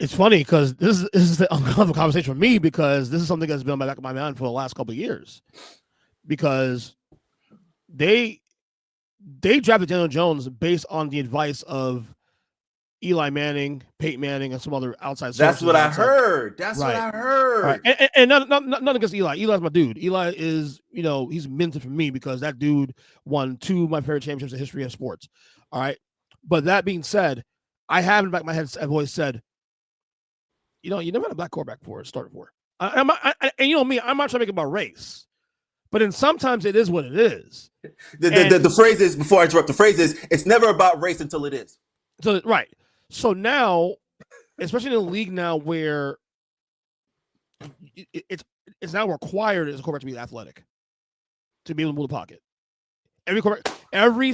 It's funny because this is the uncomfortable conversation for me because this is something that's been on the back of my mind for the last couple of years. Because they drafted Daniel Jones based on the advice of Eli Manning, Peyton Manning, and some other outside sources. That's what I heard. That's right. What I heard. Right. And nothing against Eli. Eli's my dude. Eli is, he's minted for me because that dude won 2 of my favorite championships in the history of sports. All right. But that being said, I have in the back of my head, I've always said, you never had a black quarterback started for. And you know me, I'm not trying to make it about race. But then sometimes it is what it is. The phrase is, before I interrupt, the phrase is, it's never about race until it is. So, right. So now, especially in a league now where it's now required as a quarterback to be athletic, to be able to move the pocket. Every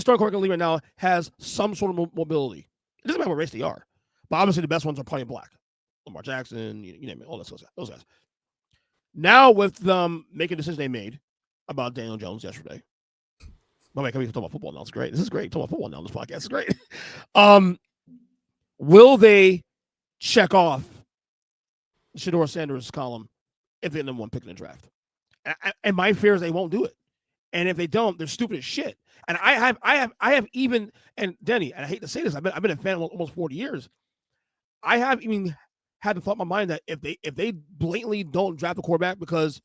starting quarterback in the league right now has some sort of mobility. It doesn't matter what race they are. But obviously the best ones are probably black. Lamar Jackson, you name it, all those guys. Now with them making a decision they made about Daniel Jones yesterday. By the way, can we talk about football now? It's great. This is great. Talk about football now on this podcast. It's great. Will they check off Shedeur Sanders' column if they're number one pick in the draft. And my fear is they won't do it. And if they don't, they're stupid as shit. And I have even, and Denny, and I hate to say this, I've been a fan almost 40 years. I have even had the thought in my mind that if they blatantly don't draft a quarterback because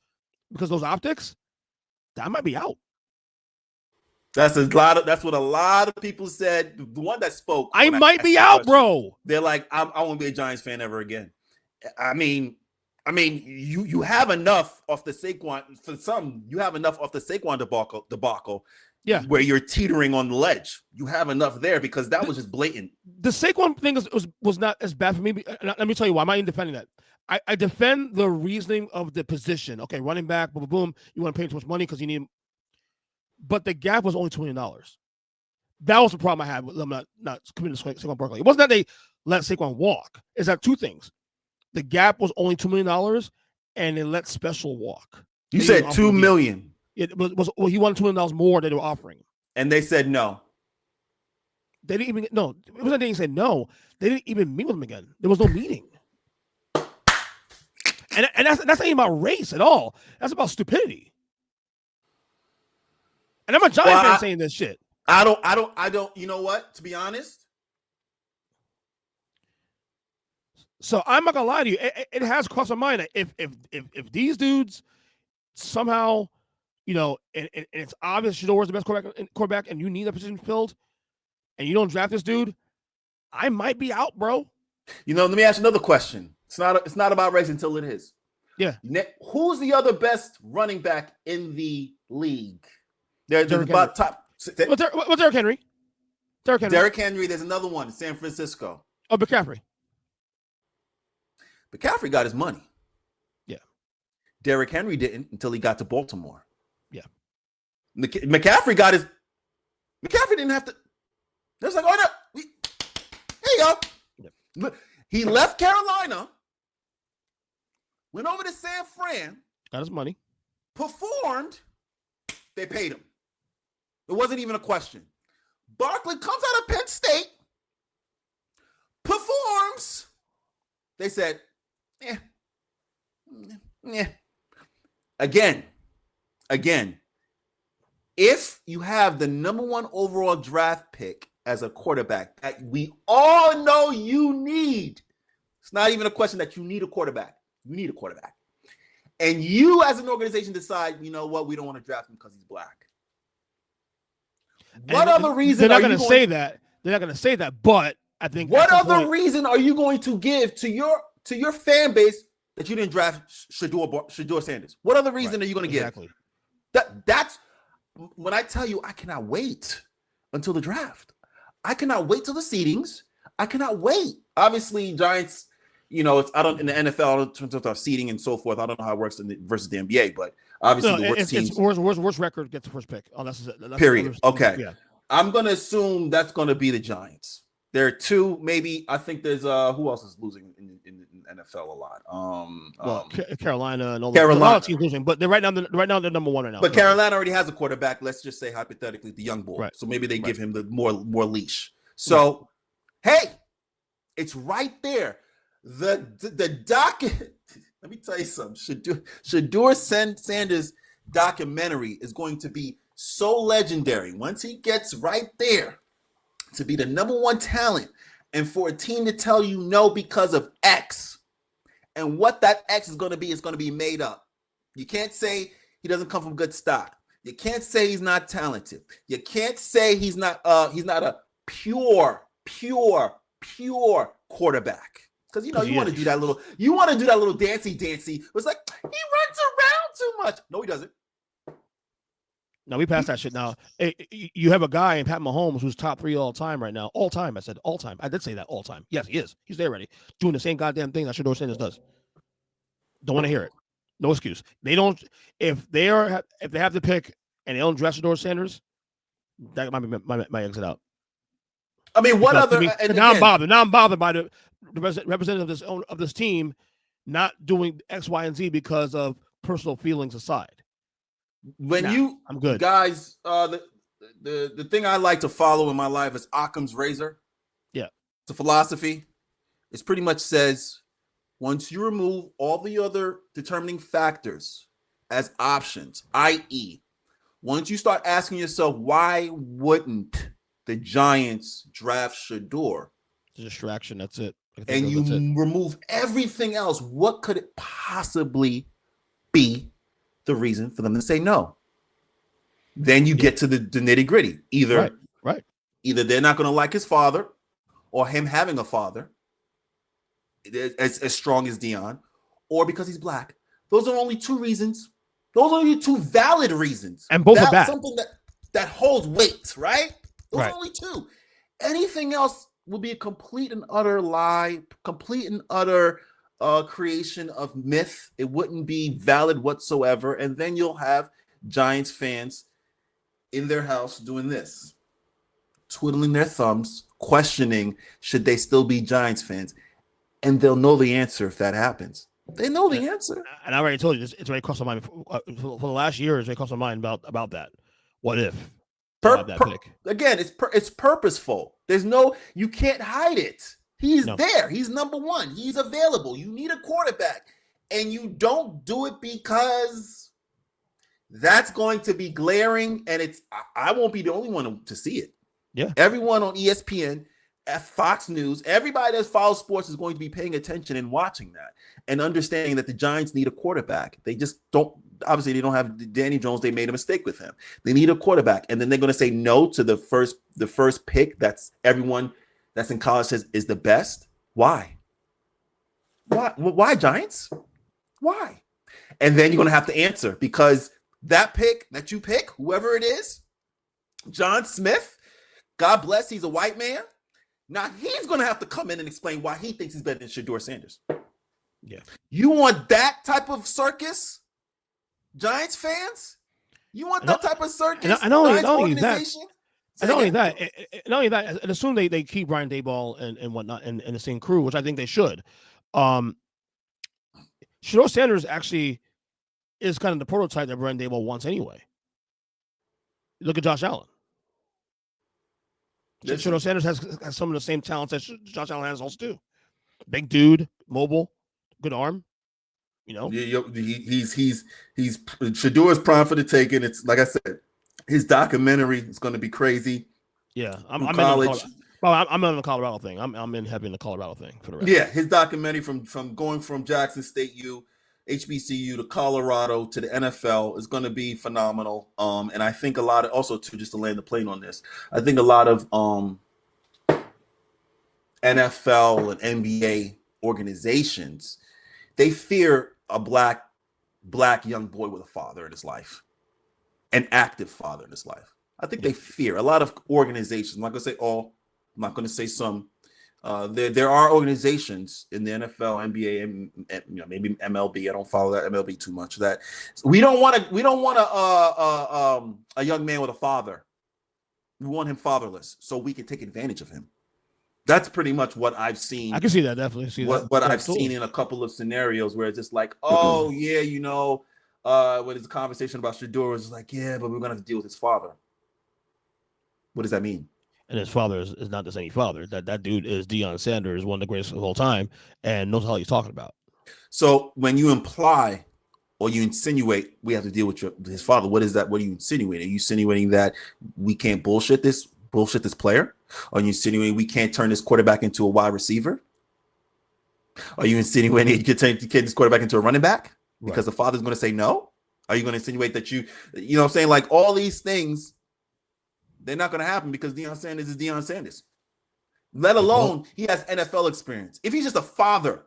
those optics, that might be out. That's what a lot of people said. The one that spoke, I might be out, bro. They're like, I won't be a Giants fan ever again. I mean, you have enough off the Saquon for some. You have enough off the Saquon debacle. Yeah, where you're teetering on the ledge. You have enough there because that was just blatant. The Saquon thing was not as bad for me. Let me tell you why. I'm not even defending that. I defend the reasoning of the position. Okay, running back, boom, boom, boom. You want to pay too much money because you need. But the gap was only $2 million. That was the problem I had with them not committing to Saquon Barkley. It wasn't that they let Saquon walk. It's that two things. The gap was only $2 million, and they let Special walk. You said $2 million. He wanted $2 million more than they were offering. And they said no. They didn't even no. It wasn't that they said no. They didn't even meet with him again. There was no meeting. And that's not even about race at all. That's about stupidity. And I'm a Giant fan saying this shit. I don't. You know what? To be honest. So I'm not gonna lie to you. It has crossed my mind that if these dudes somehow, and it's obvious Shedeur is the best quarterback, and you need that position filled, and you don't draft this dude, I might be out, bro. Let me ask you another question. It's not about race until it is. Yeah. Who's the other best running back in the league? There's about top. What's Derrick Henry? Derrick Henry. There's another one in San Francisco. Oh, McCaffrey. McCaffrey got his money. Yeah. Derrick Henry didn't until he got to Baltimore. Yeah. McCaffrey didn't have to. They was like, oh no, here you go. Yeah. He left Carolina, went over to San Fran, got his money, performed. They paid him. It wasn't even a question. Barkley comes out of Penn State, performs. They said, yeah. Again, if you have the number one overall draft pick as a quarterback that we all know you need, it's not even a question that you need a quarterback. You need a quarterback. And you as an organization decide, you know what, we don't want to draft him because he's black. What other reason they're not going to say that? They're not going to say that, but I think what other reason are you going to give to your fan base that you didn't draft Shedeur Sanders? What other reason are you going to give? That's when I tell you I cannot wait until the draft. I cannot wait till the seedings. I cannot wait. Obviously, Giants, it's I don't in the NFL in terms of seeding and so forth. I don't know how it works versus the NBA, but obviously the worst teams. Worst record gets the first pick. Oh, that's period. Okay. Yeah. I'm gonna assume that's gonna be the Giants. There are two, maybe. I think there's who else is losing in NFL a lot? Carolina and all Carolina. A lot of teams losing, but they're right now they're number one right now. But Carolina already has a quarterback. Let's just say hypothetically the young boy. Right. So maybe they give him the more leash. So hey, it's right there. The docket. Let me tell you something. Shedeur Sanders documentary is going to be so legendary once he gets right there to be the number one talent, and for a team to tell you no because of X, and what that X is going to be made up. You can't say he doesn't come from good stock. You can't say he's not talented. You can't say he's not a pure quarterback. Because you want to do that little dancey. It's like he runs around too much. No, he doesn't. No, we passed that shit now. You have a guy in Pat Mahomes who's top 3 all time right now. All time. I said all time. I did say that all time. Yes, he is. He's there already. Doing the same goddamn thing that Shedeur Sanders does. Don't want to hear it. No excuse. They don't. If they have the pick and they don't draft Shedeur Sanders, that might be my exit out. I mean, what other? Now I'm bothered by the representative of this team not doing X, Y, and Z because of personal feelings aside. I'm good, guys. The thing I like to follow in my life is Occam's razor. Yeah, it's a philosophy. It pretty much says once you remove all the other determining factors as options, i.e., once you start asking yourself, why wouldn't the Giants draft Shador? It's a distraction. That's it. And you remove everything else. What could it possibly be the reason for them to say no? Then you get to the nitty gritty. Either they're not going to like his father, or him having a father as strong as Deion, or because he's black. Those are only two reasons. Those are only two valid reasons. And both are bad. Something that holds weight, right? Those are only two. Anything else will be a complete and utter lie, complete and utter creation of myth. It wouldn't be valid whatsoever. And then you'll have Giants fans in their house doing this, twiddling their thumbs, questioning should they still be Giants fans. And they'll know the answer if that happens. They know the answer. And I already told you, it's already crossed my mind for the last year. It's already crossed my mind about that. What if? Again, it's purposeful. You can't hide it. He's there. He's number one. He's available. You need a quarterback, and you don't do it because that's going to be glaring. And I won't be the only one to see it. Yeah, everyone on ESPN, at Fox News, everybody that follows sports is going to be paying attention and watching that and understanding that the Giants need a quarterback. They just don't. Obviously, they don't have Danny Jones. They made a mistake with him. They need a quarterback, and then they're going to say no to the first pick. That's everyone that's in college says is the best. Why? Why Giants? Why? And then you're going to have to answer, because that pick that you pick, whoever it is, John Smith, God bless, he's a white man. Now he's going to have to come in and explain why he thinks he's better than Shador Sanders. Yeah. You want that type of circus? Giants fans, you want that type of circus? And not only that, and assume they keep Brian Daboll and whatnot and the same crew, which I think they should. Shador Sanders actually is kind of the prototype that Brian Daboll wants anyway. Look at Josh Allen. Shador Sanders has some of the same talents that Josh Allen has also too. Big dude, mobile, good arm. You know, he's Shador is prime for the taking. It's like I said, his documentary is going to be crazy. Yeah, I'm college. I'm in the Colorado thing. I'm in heavy in the Colorado thing for the rest. Yeah, his documentary from going from Jackson State U, HBCU to Colorado to the NFL is going to be phenomenal. And I think a lot of also too, just to land the plane on this, I think a lot of NFL and NBA organizations, they fear a black young boy with a father in his life, an active father in his life. I think they fear a lot of organizations. I'm not going to say all. I'm not going to say some. There are organizations in the NFL, NBA, and maybe MLB. I don't follow that MLB too much. That we don't want a young man with a father. We want him fatherless so we can take advantage of him. That's pretty much what I've seen. I can see that, definitely. See what I've seen in a couple of scenarios where it's just like, oh yeah, when it's a conversation about Shador, it's like, yeah, but we're gonna have to deal with his father. What does that mean? And his father is not just any father. That dude is Deion Sanders, one of the greatest of all time, and knows how he's talking about. So when you imply or you insinuate we have to deal with his father, what is that? What are you insinuating? Are you insinuating that we can't bullshit this player? Are you insinuating we can't turn this quarterback into a wide receiver? Are you insinuating you can turn this quarterback into a running back because the father's going to say no? Are you going to insinuate that you know what I'm saying? Like all these things, they're not going to happen because Deion Sanders is Deion Sanders. Let alone he has NFL experience. If he's just a father,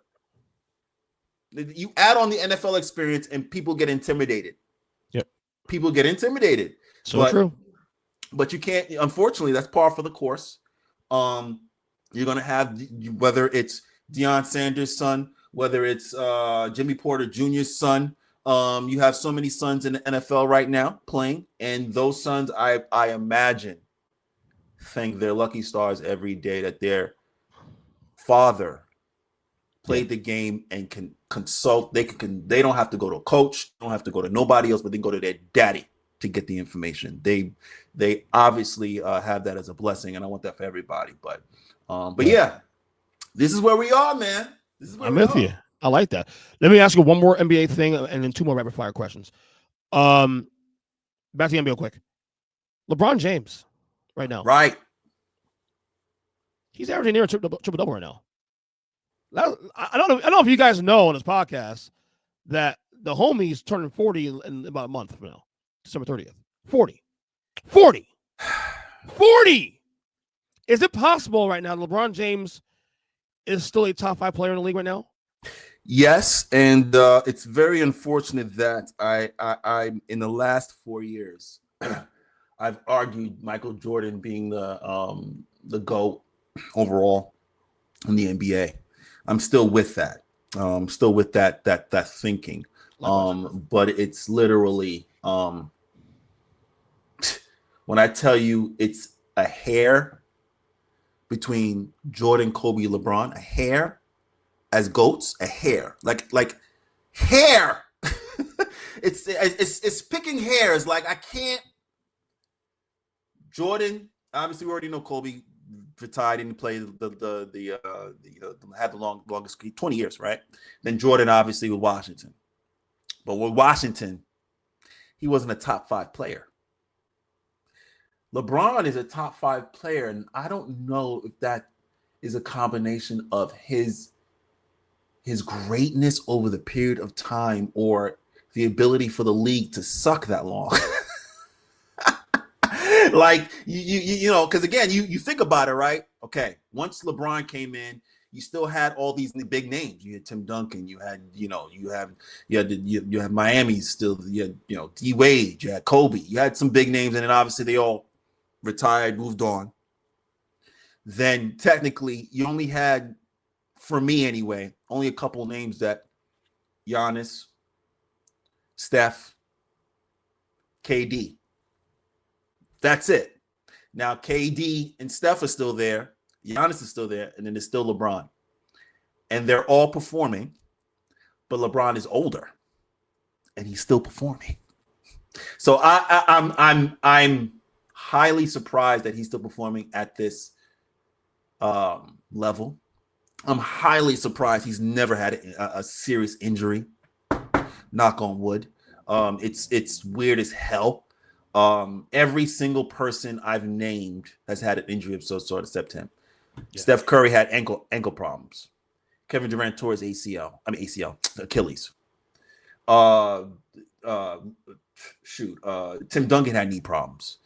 you add on the NFL experience and people get intimidated. Yep. People get intimidated. True. But you can't, unfortunately, that's par for the course. You're going to have, whether it's Deion Sanders' son, whether it's Jimmy Porter Jr.'s son. You have so many sons in the NFL right now playing, and those sons, I imagine, thank their lucky stars every day that their father played the game and can consult. They don't have to go to a coach, don't have to go to nobody else, but they can go to their daddy to get the information. They obviously have that as a blessing, and I want that for everybody. But yeah, This is where we are, man. This is where I'm we with are. you. I like that. Let me ask you one more NBA thing and then two more rapid fire questions. Back to the NBA real quick. LeBron James, right now. Right. He's averaging near a triple double right now. I don't know if you guys know on this podcast that the homie's turning 40 in about a month from now, December 30th. 40. 40. 40. Is it possible right now LeBron James is still a top 5 player in the league right now? Yes, and it's very unfortunate that I in the last 4 years, I've argued Michael Jordan being the GOAT overall in the NBA. I'm still with that. Still with that thinking. But it's literally when I tell you it's a hair between Jordan, Kobe, LeBron, a hair as GOATs, a hair. Like hair. it's picking hairs. Like I can't. Jordan, obviously we already know Kobe retired and played had the longest 20 years, right? Then Jordan obviously with Washington. But with Washington, he wasn't a top 5 player. LeBron is a top 5 player, and I don't know if that is a combination of his greatness over the period of time or the ability for the league to suck that long. Like you know, because again, you think about it, right? Okay, once LeBron came in, you still had all these big names. You had Tim Duncan. You had Miami still. You had D Wade. You had Kobe. You had some big names, and then obviously they all retired, moved on. Then technically, you only had, for me anyway, only a couple of names that Giannis, Steph, KD. That's it. Now KD and Steph are still there. Giannis is still there, and then there's still LeBron. And they're all performing, but LeBron is older, and he's still performing. So I'm highly surprised that he's still performing at this level. I'm highly surprised he's never had a serious injury. Knock on wood. It's weird as hell. Every single person I've named has had an injury of some sort except him. Yeah. Steph Curry had ankle problems. Kevin Durant tore his Achilles. Tim Duncan had knee problems.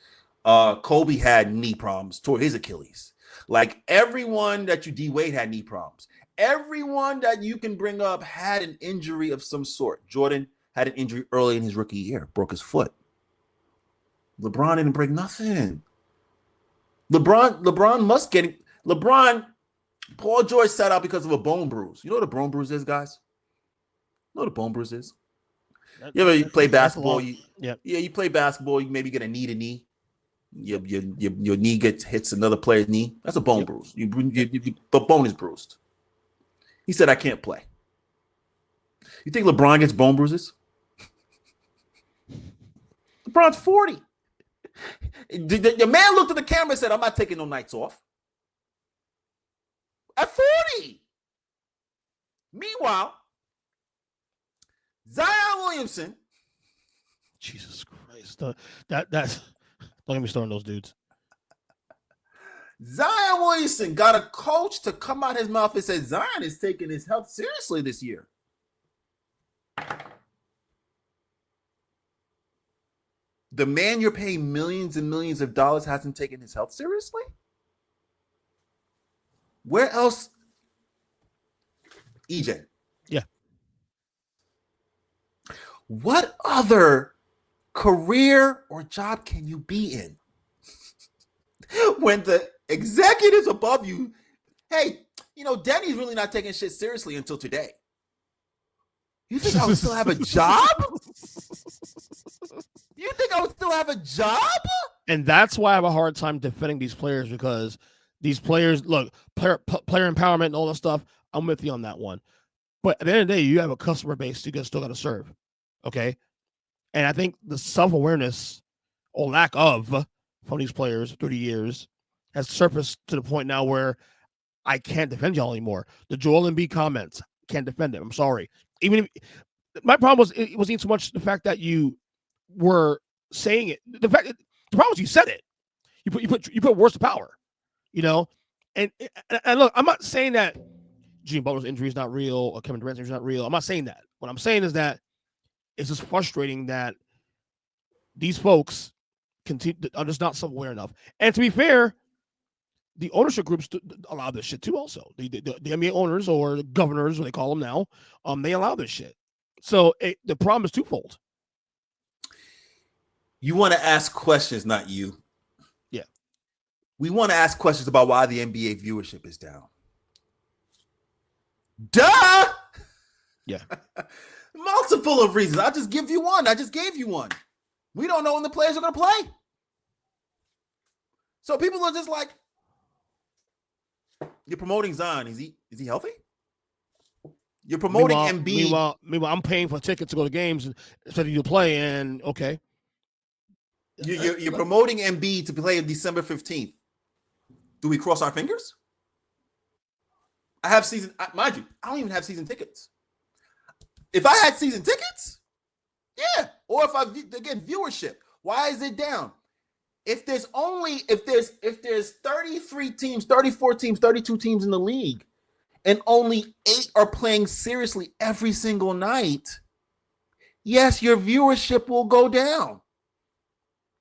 Kobe had knee problems, tore his Achilles. Like everyone that D Wade had knee problems. Everyone that you can bring up had an injury of some sort. Jordan had an injury early in his rookie year, broke his foot. LeBron didn't break nothing. Paul George sat out because of a bone bruise. You know what a bone bruise is, guys? You know what a bone bruise is? You ever play basketball? You play basketball, you maybe get a knee to knee. Your knee hits another player's knee. That's a bone bruise. The bone is bruised. He said, I can't play. You think LeBron gets bone bruises? LeBron's 40. The man looked at the camera and said, I'm not taking no nights off. At 40. Meanwhile, Zion Williamson. Jesus Christ. That's don't get me started on those dudes. Zion Williamson got a coach to come out his mouth and say Zion is taking his health seriously this year. The man you're paying millions and millions of dollars hasn't taken his health seriously? Where else? EJ. Yeah. What other career or job can you be in when the executives above you, hey, Denny's really not taking shit seriously until today. You think I would still have a job? You think I would still have a job? And that's why I have a hard time defending these players, because these players, look, player empowerment and all that stuff, I'm with you on that one. But at the end of the day, you have a customer base you still got to serve, okay? And I think the self-awareness or lack of from these players through the years has surfaced to the point now where I can't defend y'all anymore. The Joel Embiid comments, can't defend it. I'm sorry. Even if, my problem was it wasn't so much the fact that you were saying it. The problem was you said it. You put words to power, And look, I'm not saying that Jimmy Butler's injury is not real or Kevin Durant's injury is not real. I'm not saying that. What I'm saying is that it's just frustrating that these folks are just not self-aware enough. And to be fair, the ownership groups allow this shit too. Also, the NBA owners or the governors, what they call them now, they allow this shit. So the problem is twofold. You want to ask questions, not you. Yeah. We want to ask questions about why the NBA viewership is down. Duh! Yeah. Multiple of reasons. I just gave you one. We don't know when the players are going to play. So people are just like, you're promoting Zion. Is he healthy? You're promoting Embiid. Meanwhile, I'm paying for tickets to go to games instead of you to play, and okay. You're promoting Embiid to play on December 15th. Do we cross our fingers? I have mind you, I don't even have season tickets. If I had season tickets, yeah. Or viewership. Why is it down? If there's 33 teams, 34 teams, 32 teams in the league, and only 8 are playing seriously every single night, yes, your viewership will go down.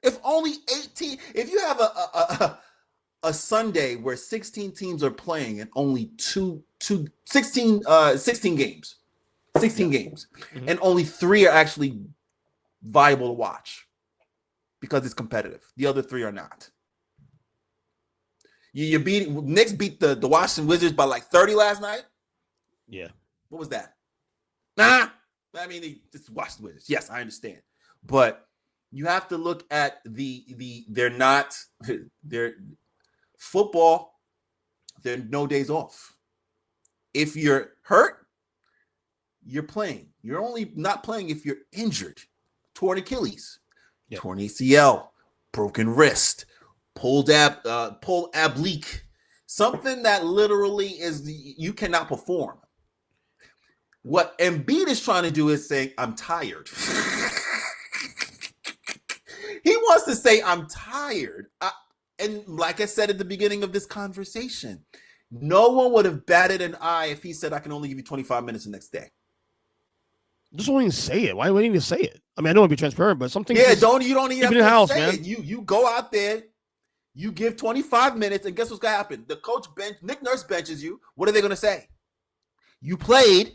If only 18, if you have a Sunday where 16 teams are playing and only 16 games, mm-hmm. and only 3 are actually viable to watch because it's competitive. The other 3 are not. Knicks beat the Washington Wizards by like 30 last night. Yeah. What was that? Nah. I mean, they just watched the Wizards. Yes, I understand. But you have to look at they're football, there are no days off. If you're hurt, you're playing. You're only not playing if you're injured. Torn Achilles, torn ACL, broken wrist, pulled oblique, something that literally is you cannot perform. What Embiid is trying to do is say, I'm tired. He wants to say, I'm tired. And like I said at the beginning of this conversation, no one would have batted an eye if he said, I can only give you 25 minutes the next day. Just don't even say it. Why wouldn't you even say it? I mean, I don't want to be transparent, but something. Yeah, you don't even have to house, say man. it. You go out there, you give 25 minutes, and guess what's gonna happen? The coach Nick Nurse benches you. What are they gonna say? You played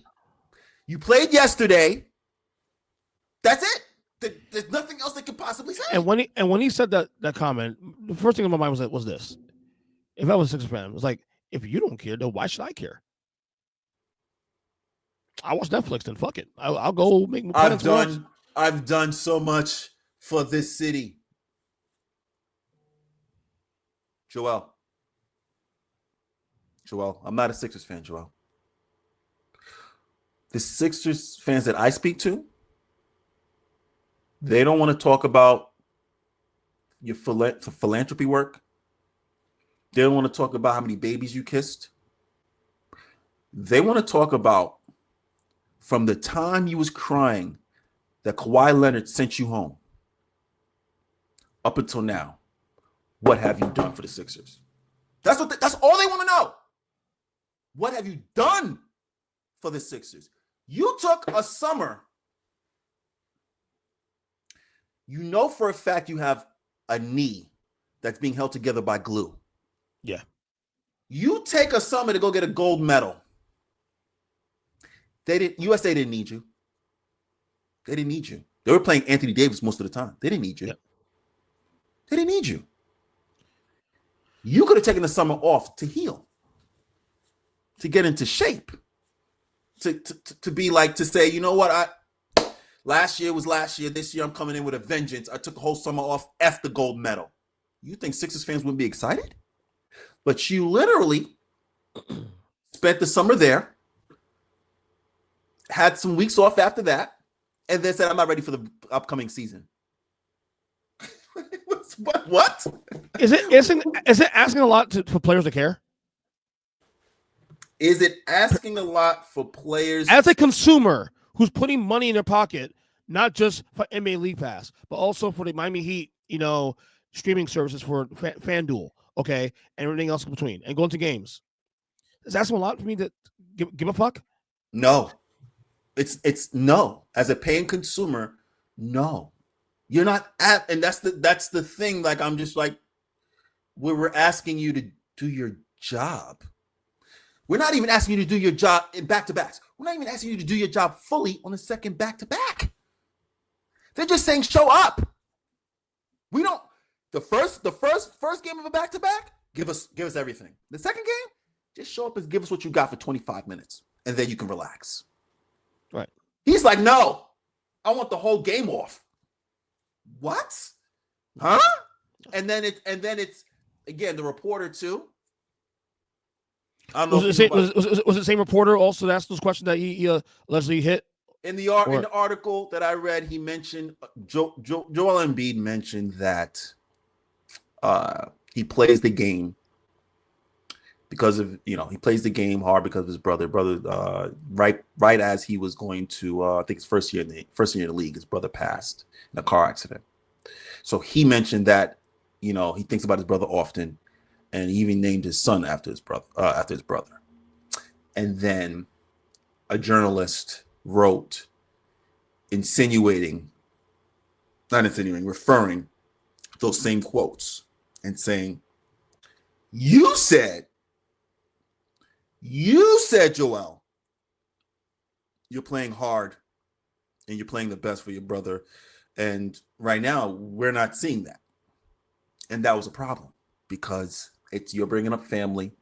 yesterday. That's it. There's nothing else they could possibly say. And when he said that comment, the first thing in my mind was this: if I was a Sixers fan, it was like, if you don't care, then why should I care? I watch Netflix, then fuck it. I'll go make. I've done so much for this city, Joel. I'm not a Sixers fan, Joel. The Sixers fans that I speak to, they don't want to talk about your philanthropy work. They don't want to talk about how many babies you kissed. They want to talk about from the time you was crying that Kawhi Leonard sent you home up until now. What have you done for the Sixers? That's all they want to know. What have you done for the Sixers? You took a summer. You know for a fact you have a knee that's being held together by glue. Yeah. You take a summer to go get a gold medal. USA didn't need you. They didn't need you. They were playing Anthony Davis most of the time. They didn't need you. Yep. They didn't need you. You could have taken the summer off to heal, to get into shape, to be like, to say, you know what, last year was last year. This year I'm coming in with a vengeance. I took the whole summer off, F the gold medal. You think Sixers fans wouldn't be excited? But you literally spent the summer there, had some weeks off after that, and then said, I'm not ready for the upcoming season. What? Is it asking a lot for players to care? Is it asking a lot for players? As a consumer who's putting money in their pocket, not just for NBA League Pass, but also for the Miami Heat, streaming services for FanDuel, okay, and everything else in between, and going to games. Is that a lot for me to give a fuck? No. It's no. As a paying consumer, no. You're not at, and that's the thing. Like, I'm just like, we're asking you to do your job. We're not even asking you to do your job in back-to-backs. We're not even asking you to do your job fully on the second back-to-back. They're just saying show up. We don't. The first game of a back-to-back, give us everything. The second game, just show up and give us what you got for 25 minutes, and then you can relax. Right. He's like, no, I want the whole game off. What? Huh? And then it's again the reporter too. I don't know. Was it the same reporter also that asked those questions that he allegedly hit? In the article that I read, he mentioned Joel Embiid mentioned that he plays the game because of he plays the game hard because of his brother right as he was going to I think his first year in the league, his brother passed in a car accident. So he mentioned that he thinks about his brother often, and he even named his son after his brother. And then a journalist wrote referring those same quotes and saying, you said, Joel, you're playing hard and you're playing the best for your brother. And right now we're not seeing that. And that was a problem because you're bringing up family.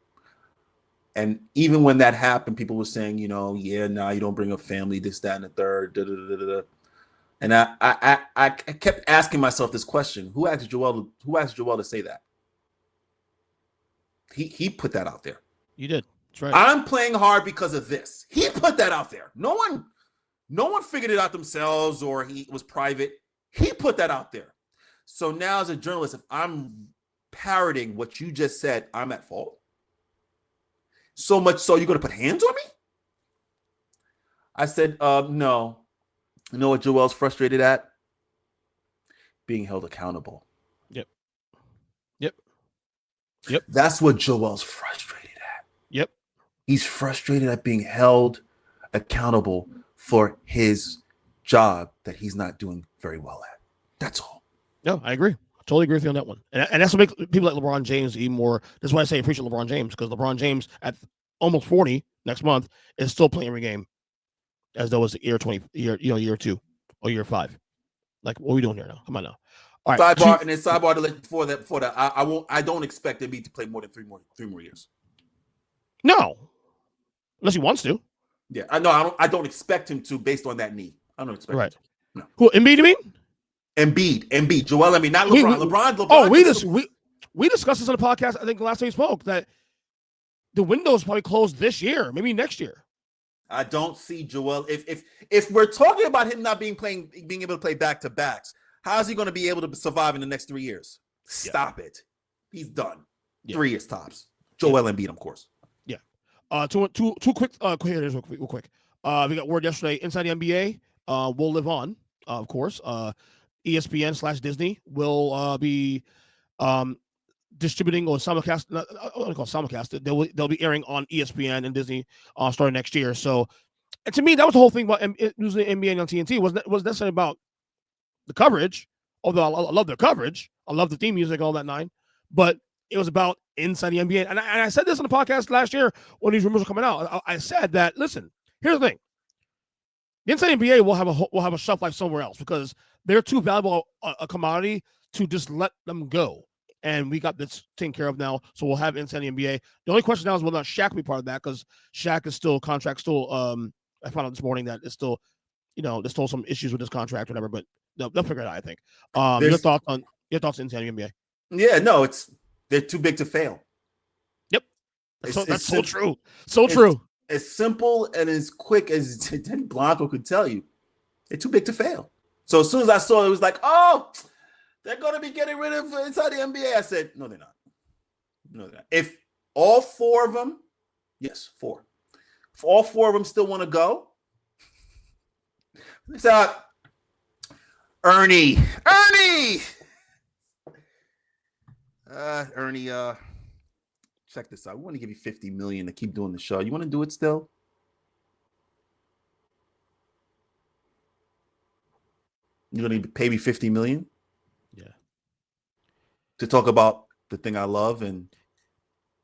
And even when that happened, people were saying, you don't bring up family, this, that, and the third. Da, da, da, da, da. And I kept asking myself this question: Who asked Joel to say that? He put that out there. You did. That's right. I'm playing hard because of this. He put that out there. No one figured it out themselves, or he was private. He put that out there. So now, as a journalist, if I'm parroting what you just said, I'm at fault. So much so you're going to put hands on me? I said, no. You know what Joel's frustrated at? Being held accountable. Yep. That's what Joel's frustrated at. Yep. He's frustrated at being held accountable for his job that he's not doing very well at. That's all. No, I agree. Totally agree with you on that one. And that's what makes people like LeBron James even more. That's why I say I appreciate LeBron James, because LeBron James at almost 40 next month is still playing every game as though it's year 2 or year 5. Like, what are we doing here now? Come on now. All right. Sidebar to let before that. I don't expect Embiid to play more than three more years. No. Unless he wants to. Yeah. I don't expect him to based on that knee. I don't expect him to. No. Who, Embiid, you mean? Embiid, Joel Embiid, not LeBron. LeBron. We discussed this on the podcast. I think the last time we spoke that the window is probably closed this year, maybe next year. I don't see Joel. If we're talking about him not being able to play back to backs, how is he going to be able to survive in the next 3 years? Stop it. He's done. 3 years tops. Joel Embiid, of course. Yeah. Two quick hitters real quick. We got word yesterday inside the NBA. Will live on, of course. ESPN/Disney will be distributing or simulcast. I don't want to call it simulcast. They'll be airing on ESPN and Disney starting next year. So, and to me, that was the whole thing about using the NBA on TNT. Wasn't necessarily about the coverage. Although I love their coverage, I love the theme music, all that nine. But it was about inside the NBA. And I said this on the podcast last year when these rumors were coming out. I said that, listen, here's the thing. The inside NBA will have a shelf life somewhere else because they're too valuable a commodity to just let them go. And we got this taken care of now, so we'll have inside the NBA. The only question now is whether or not Shaq will be part of that, because Shaq is still I found out this morning that it's still, there's still some issues with this contract, or whatever. But they'll figure it out, I think. Your thoughts inside the NBA? Yeah, no, they're too big to fail. Yep, that's so true. So true. As simple and as quick as Denny Blanco could tell you, they're too big to fail. So as soon as I saw it, it was like, oh, they're going to be getting rid of inside the NBA. I said, no, they're not. If all 4 of them, Yes, 4. If all 4 of them still want to go, it's out. Ernie, check this out. We want to give you $50 million to keep doing the show. You want to do it still? You're going to pay me $50 million? Yeah. To talk about the thing I love. And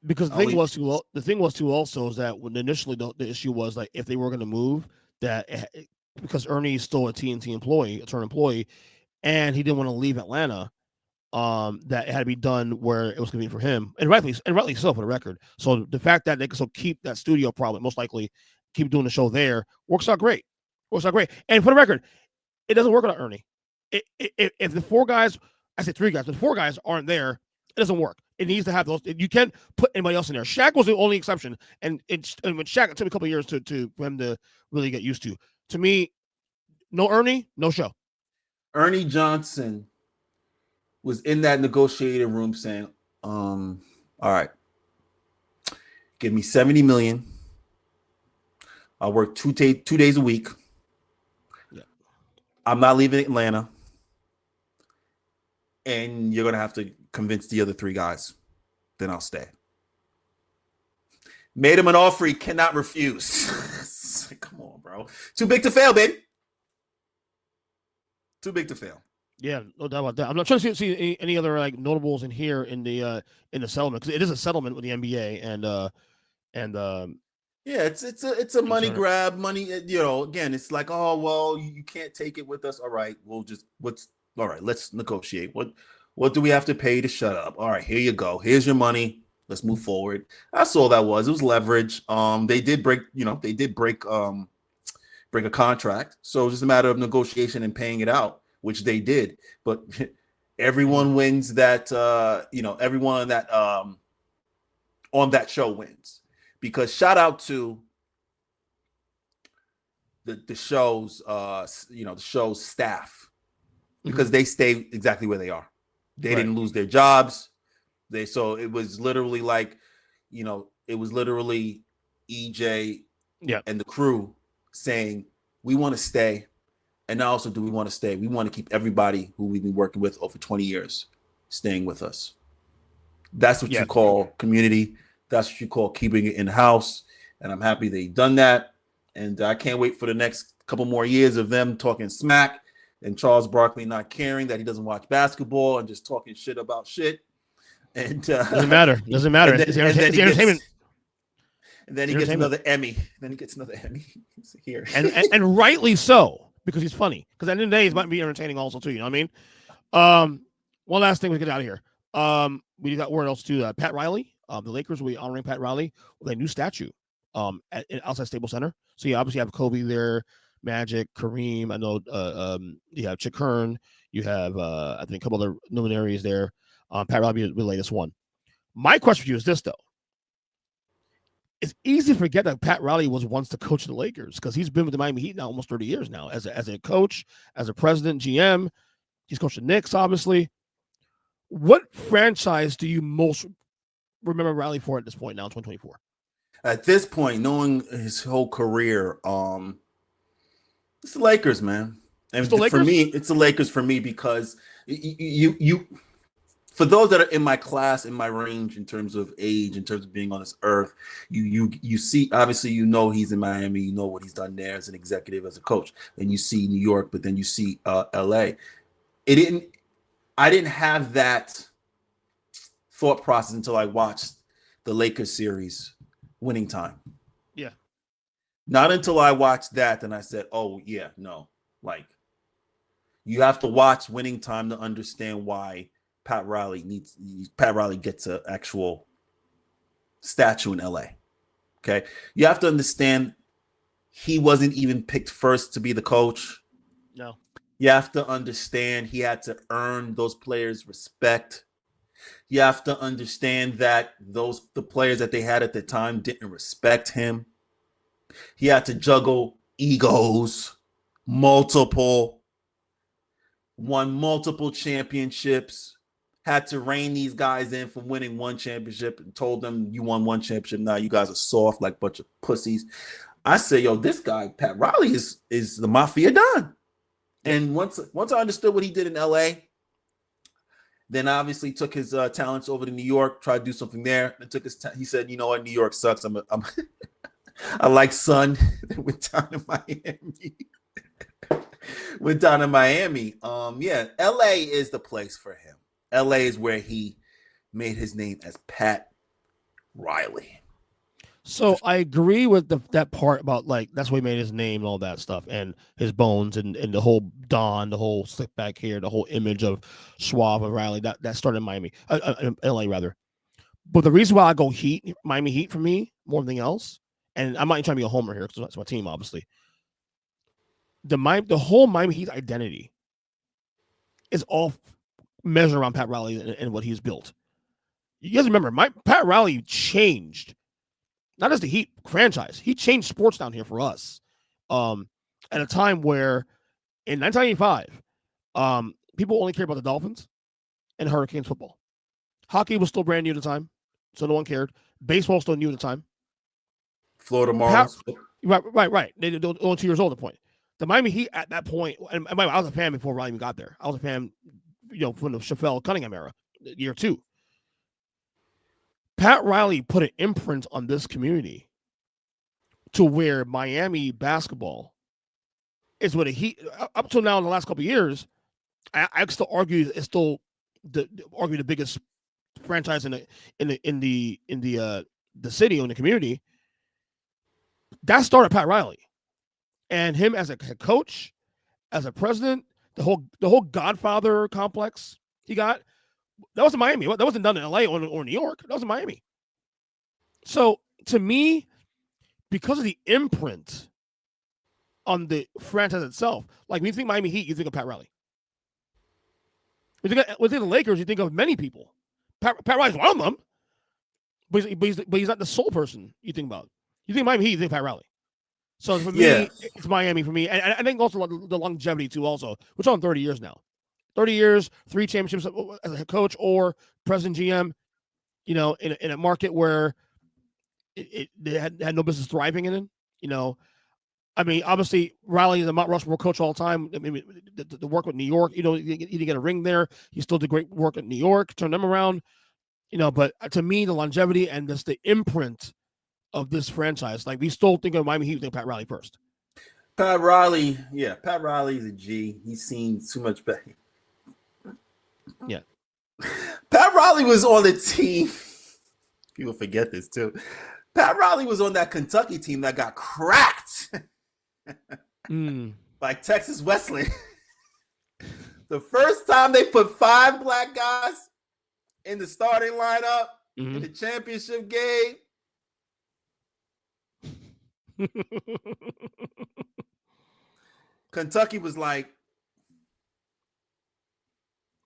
because the thing was too also is that when initially the issue was like if they were going to move that because Ernie's still a TNT employee, a term employee, and he didn't want to leave Atlanta, that it had to be done where it was going to be for him, and rightly so for the record. So the fact that they can still keep that studio probably most likely keep doing the show there works out great. And for the record, it doesn't work without Ernie. If the 4 guys, I say 3 guys, but the 4 guys aren't there, it doesn't work. It needs to have those. You can't put anybody else in there. Shaq was the only exception, and when Shaq, it took a couple of years for him to really get used to. To me, no Ernie, no show. Ernie Johnson was in that negotiating room saying, all right, give me $70 million. I'll work 2 days a week. Yeah. I'm not leaving Atlanta. And you're going to have to convince the other 3 guys. Then I'll stay. Made him an offer he cannot refuse. Come on, bro. Too big to fail, baby. Too big to fail. Yeah, no doubt about that. I'm not trying to see any other like notables in here in the settlement, because it is a settlement with the NBA and yeah, it's a money grab, money. Again, it's like, oh well, you can't take it with us. All right, let's negotiate. What do we have to pay to shut up? All right, here you go. Here's your money. Let's move forward. That's all that was. It was leverage. They did break a contract, so it's just a matter of negotiation and paying it out, which they did. But everyone wins that. Everyone that on that show wins, because shout out to the show's the show's staff, because they stay exactly where they are. They didn't lose their jobs. So it was literally like, it was literally EJ and the crew saying, we want to stay. And not also do we want to stay. We want to keep everybody who we've been working with over 20 years staying with us. That's what you call community. That's what you call keeping it in-house. And I'm happy they've done that. And I can't wait for the next couple more years of them talking smack and Charles Barkley not caring that he doesn't watch basketball and just talking shit about shit. And doesn't matter. It's entertainment. And then he gets another Emmy. Here. and rightly so, because he's funny. Because at the end of the day, he might be entertaining also too. You know what I mean? One last thing we get out of here. We got word else too. Pat Riley. The Lakers will be honoring Pat Riley with a new statue outside Staples Center. So you obviously have Kobe there, Magic, Kareem. I know you have Chick Hearn. You have I think a couple other luminaries there. Pat Riley will be the latest one. My question for you is this though. It's easy to forget that Pat Riley was once the coach of the Lakers, because he's been with the Miami Heat now almost 30 years now as a coach, as a president, GM. He's coached the Knicks, obviously. What franchise do you most remember Riley for at this point now in 2024? At this point, knowing his whole career, it's the Lakers, man. And for me, it's the Lakers for me, because you for those that are in my class, in my range, in terms of age, in terms of being on this earth, you see, obviously, he's in Miami, you know what he's done there as an executive, as a coach. Then you see New York, but then you see LA. I didn't have that thought process until I watched the Lakers series, Winning Time. Yeah. Not until I watched that, then I said, oh yeah, no. Like, you have to watch Winning Time to understand why Pat Riley gets an actual statue in LA. Okay. You have to understand he wasn't even picked first to be the coach. No. You have to understand he had to earn those players' respect. You have to understand that the players that they had at the time didn't respect him. He had to juggle egos, won multiple championships, had to rein these guys in from winning one championship and told them you won one championship. Now you guys are soft like a bunch of pussies. I say, yo, this guy, Pat Riley, is the Mafia Don. And once I understood what he did in LA, then obviously took his talents over to New York, tried to do something there, and he said, you know what, New York sucks. I like sun. Went down to Miami. Yeah, LA is the place for him. LA is where he made his name as Pat Riley. So I agree with that part about like that's why he made his name and all that stuff and his bones and the whole Don, the whole slick back hair, the whole image of Schwab and Riley that started in Miami, LA rather. But the reason why I go Miami Heat for me more than anything else, and I'm not even trying to be a homer here because that's my team, obviously. The whole Miami Heat identity is all measured around Pat Riley and what he's built. You guys remember, Pat Riley changed. Not as the Heat franchise. He changed sports down here for us. At a time where in 1985, people only cared about the Dolphins and Hurricanes football. Hockey was still brand new at the time, so no one cared. Baseball was still new at the time. Florida Marlins. Right. They were only 2 years old at the point. The Miami Heat at that point, and I was a fan before Riley even got there. I was a fan, from the Chappelle Cunningham era, year 2. Pat Riley put an imprint on this community to where Miami basketball is what up till now in the last couple of years, I still argue it's still the biggest franchise in the city or in the community. That started Pat Riley, and him as a head coach, as a president, the whole Godfather complex he got. That wasn't Miami. That wasn't done in LA or New York. That was in Miami. So to me, because of the imprint on the franchise itself, like when you think Miami Heat, you think of Pat Riley. When you think of the Lakers, you think of many people. Pat Riley's one of them, but he's not the sole person you think about. You think Miami Heat, you think Pat Riley. So for me, it's Miami for me. And I think also the longevity too also. We're talking 30 years now. 30 years, 3 championships as a head coach or president GM, in a market where they had no business thriving in it. I mean, obviously, Riley is a Mount Rushmore coach all the time. I mean, the work with New York, he didn't get a ring there. He still did great work at New York, turned them around. But to me, the longevity and just the imprint of this franchise, like we still think of Miami Heat, we think Pat Riley first. Pat Riley is a G. He's seen too much better. Yeah. Pat Riley was on the team. People forget this too. Pat Riley was on that Kentucky team that got cracked by Texas Wesleyan. The first time they put 5 black guys in the starting lineup in the championship game. Kentucky was like,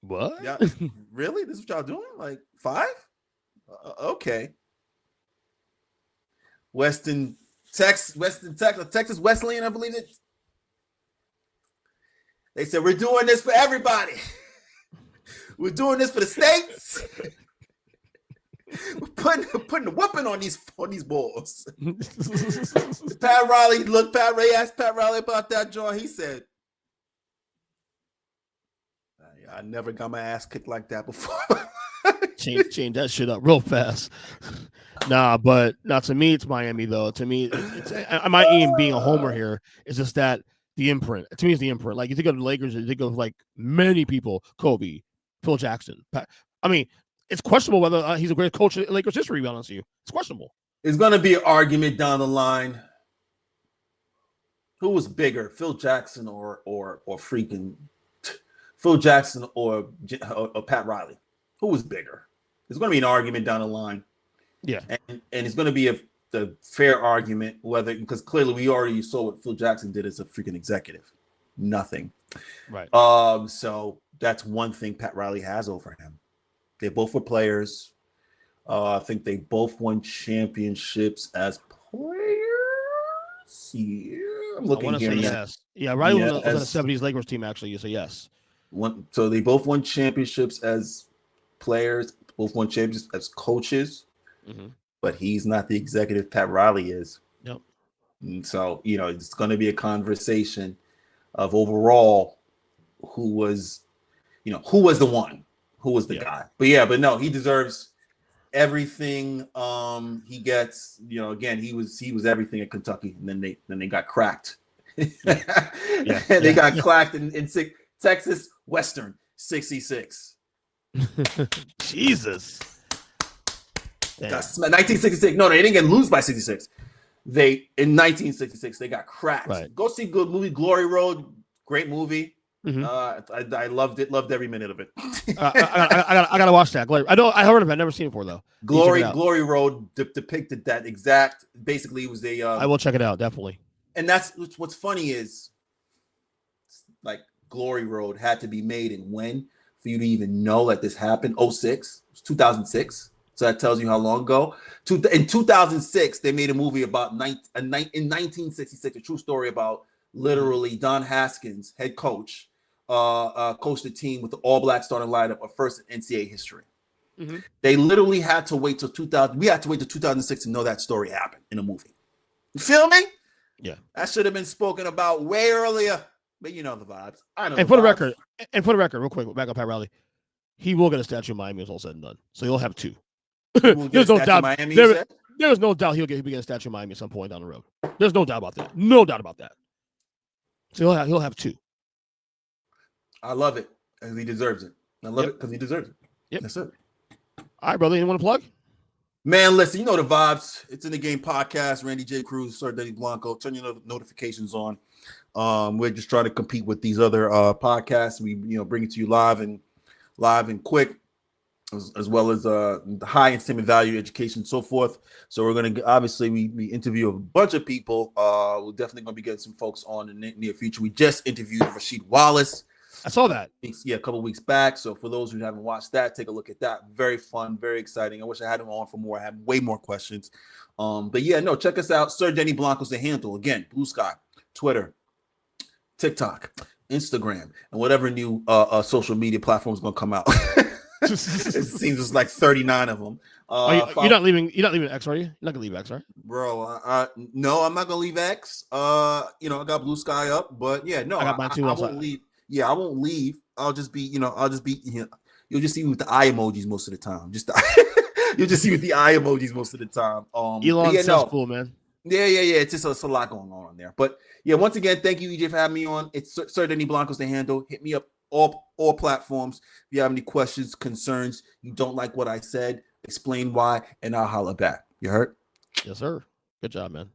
what? Yeah, really? This is what y'all doing? Like 5? Okay. Texas Wesleyan, I believe it. They said, we're doing this for everybody. We're doing this for the states. We're putting a whooping on these balls. Pat Riley asked Pat Riley about that joint. He said, I never got my ass kicked like that before. Change that shit up real fast. But to me, it's Miami though. To me, I might even being a homer here. It's just that the imprint. To me, it's the imprint. Like you think of the Lakers, you think of like many people: Kobe, Phil Jackson. I mean, it's questionable whether he's a great coach in Lakers history. To be honest with you, it's questionable. It's going to be an argument down the line. Who was bigger, Phil Jackson or freaking Phil Jackson or Pat Riley? Who was bigger? There's going to be an argument down the line. Yeah, and it's going to be the fair argument whether, because clearly we already saw what Phil Jackson did as a freaking executive. Nothing. Right. So that's one thing Pat Riley has over him. They both were players. I think they both won championships as players. Yeah, I'm looking here. Yes. Yeah, Riley was on the 70s Lakers team, actually. You say yes. So they both won championships as players, both won championships as coaches, but he's not the executive Pat Riley is. Yep. And so, it's going to be a conversation of overall who was the one, who was the guy. But no, he deserves everything he gets. Again, he was everything at Kentucky, and then they got cracked. They got clacked in Texas Western 66. Jesus. That's 1966. No, they didn't lose by 66. In 1966 they got cracked. Right. Go see good movie Glory Road. Great movie. Mm-hmm. I loved it. Loved every minute of it. I gotta watch that. I heard of it. I've never seen it before though. Glory Road depicted that exact. Basically, it was a. I will check it out definitely. And that's what's funny is, like, Glory Road had to be made in when for you to even know that this happened. 06, it was 2006. So that tells you how long ago. In 2006, they made a movie about in 1966, a true story about literally Don Haskins, head coach, coached a team with the all-black starting lineup of first in NCAA history. Mm-hmm. They literally had to wait till 2000. We had to wait till 2006 to know that story happened in a movie. You feel me? Yeah, that should have been spoken about way earlier. But you know the vibes. I know. And for the record, real quick, back up Pat Riley, he will get a statue in Miami when it's all said and done. So you'll have two. There's no doubt. There's no doubt he'll get a statue in Miami at some point down the road. There's no doubt about that. No doubt about that. So he'll have two. I love it, and he deserves it. I love it because he deserves it. Yep. That's it. All right, brother. Anyone want to plug? Man, listen, you know the vibes. It's In the Game podcast. Randy J. Cruz, Sir Denny Blanco. Turn your notifications on. We're just trying to compete with these other podcasts. We bring it to you live and quick, as well as the high entertainment value, education, and so forth. So we're going to obviously we interview a bunch of people. We're definitely going to be getting some folks on in the near future. We just interviewed Rasheed Wallace. I saw that. Yeah, a couple of weeks back. So for those who haven't watched that, take a look at that. Very fun, very exciting. I wish I had him on for more. I had way more questions. But yeah, no, check us out. Sir Denny Blanco's the handle. Again, Blue Sky, Twitter, TikTok, Instagram, and whatever new social media platform is going to come out. It seems there's like 39 of them. You're not leaving X, are you? You're not gonna leave X, right? Bro, no, I'm not gonna leave X. I got Blue Sky up, but yeah, no, I got mine too. I won't leave. Yeah, I won't leave. I'll just be. You'll just see me with the eye emojis most of the time. You'll just see with the eye emojis most of the time. Elon's cesspool, man. Yeah. It's just it's a lot going on there. But yeah, once again, thank you, EJ, for having me on. It's Sir Denny Blanco's the handle. Hit me up all platforms. If you have any questions, concerns, you don't like what I said, explain why, and I'll holler back. You heard? Yes, sir. Good job, man.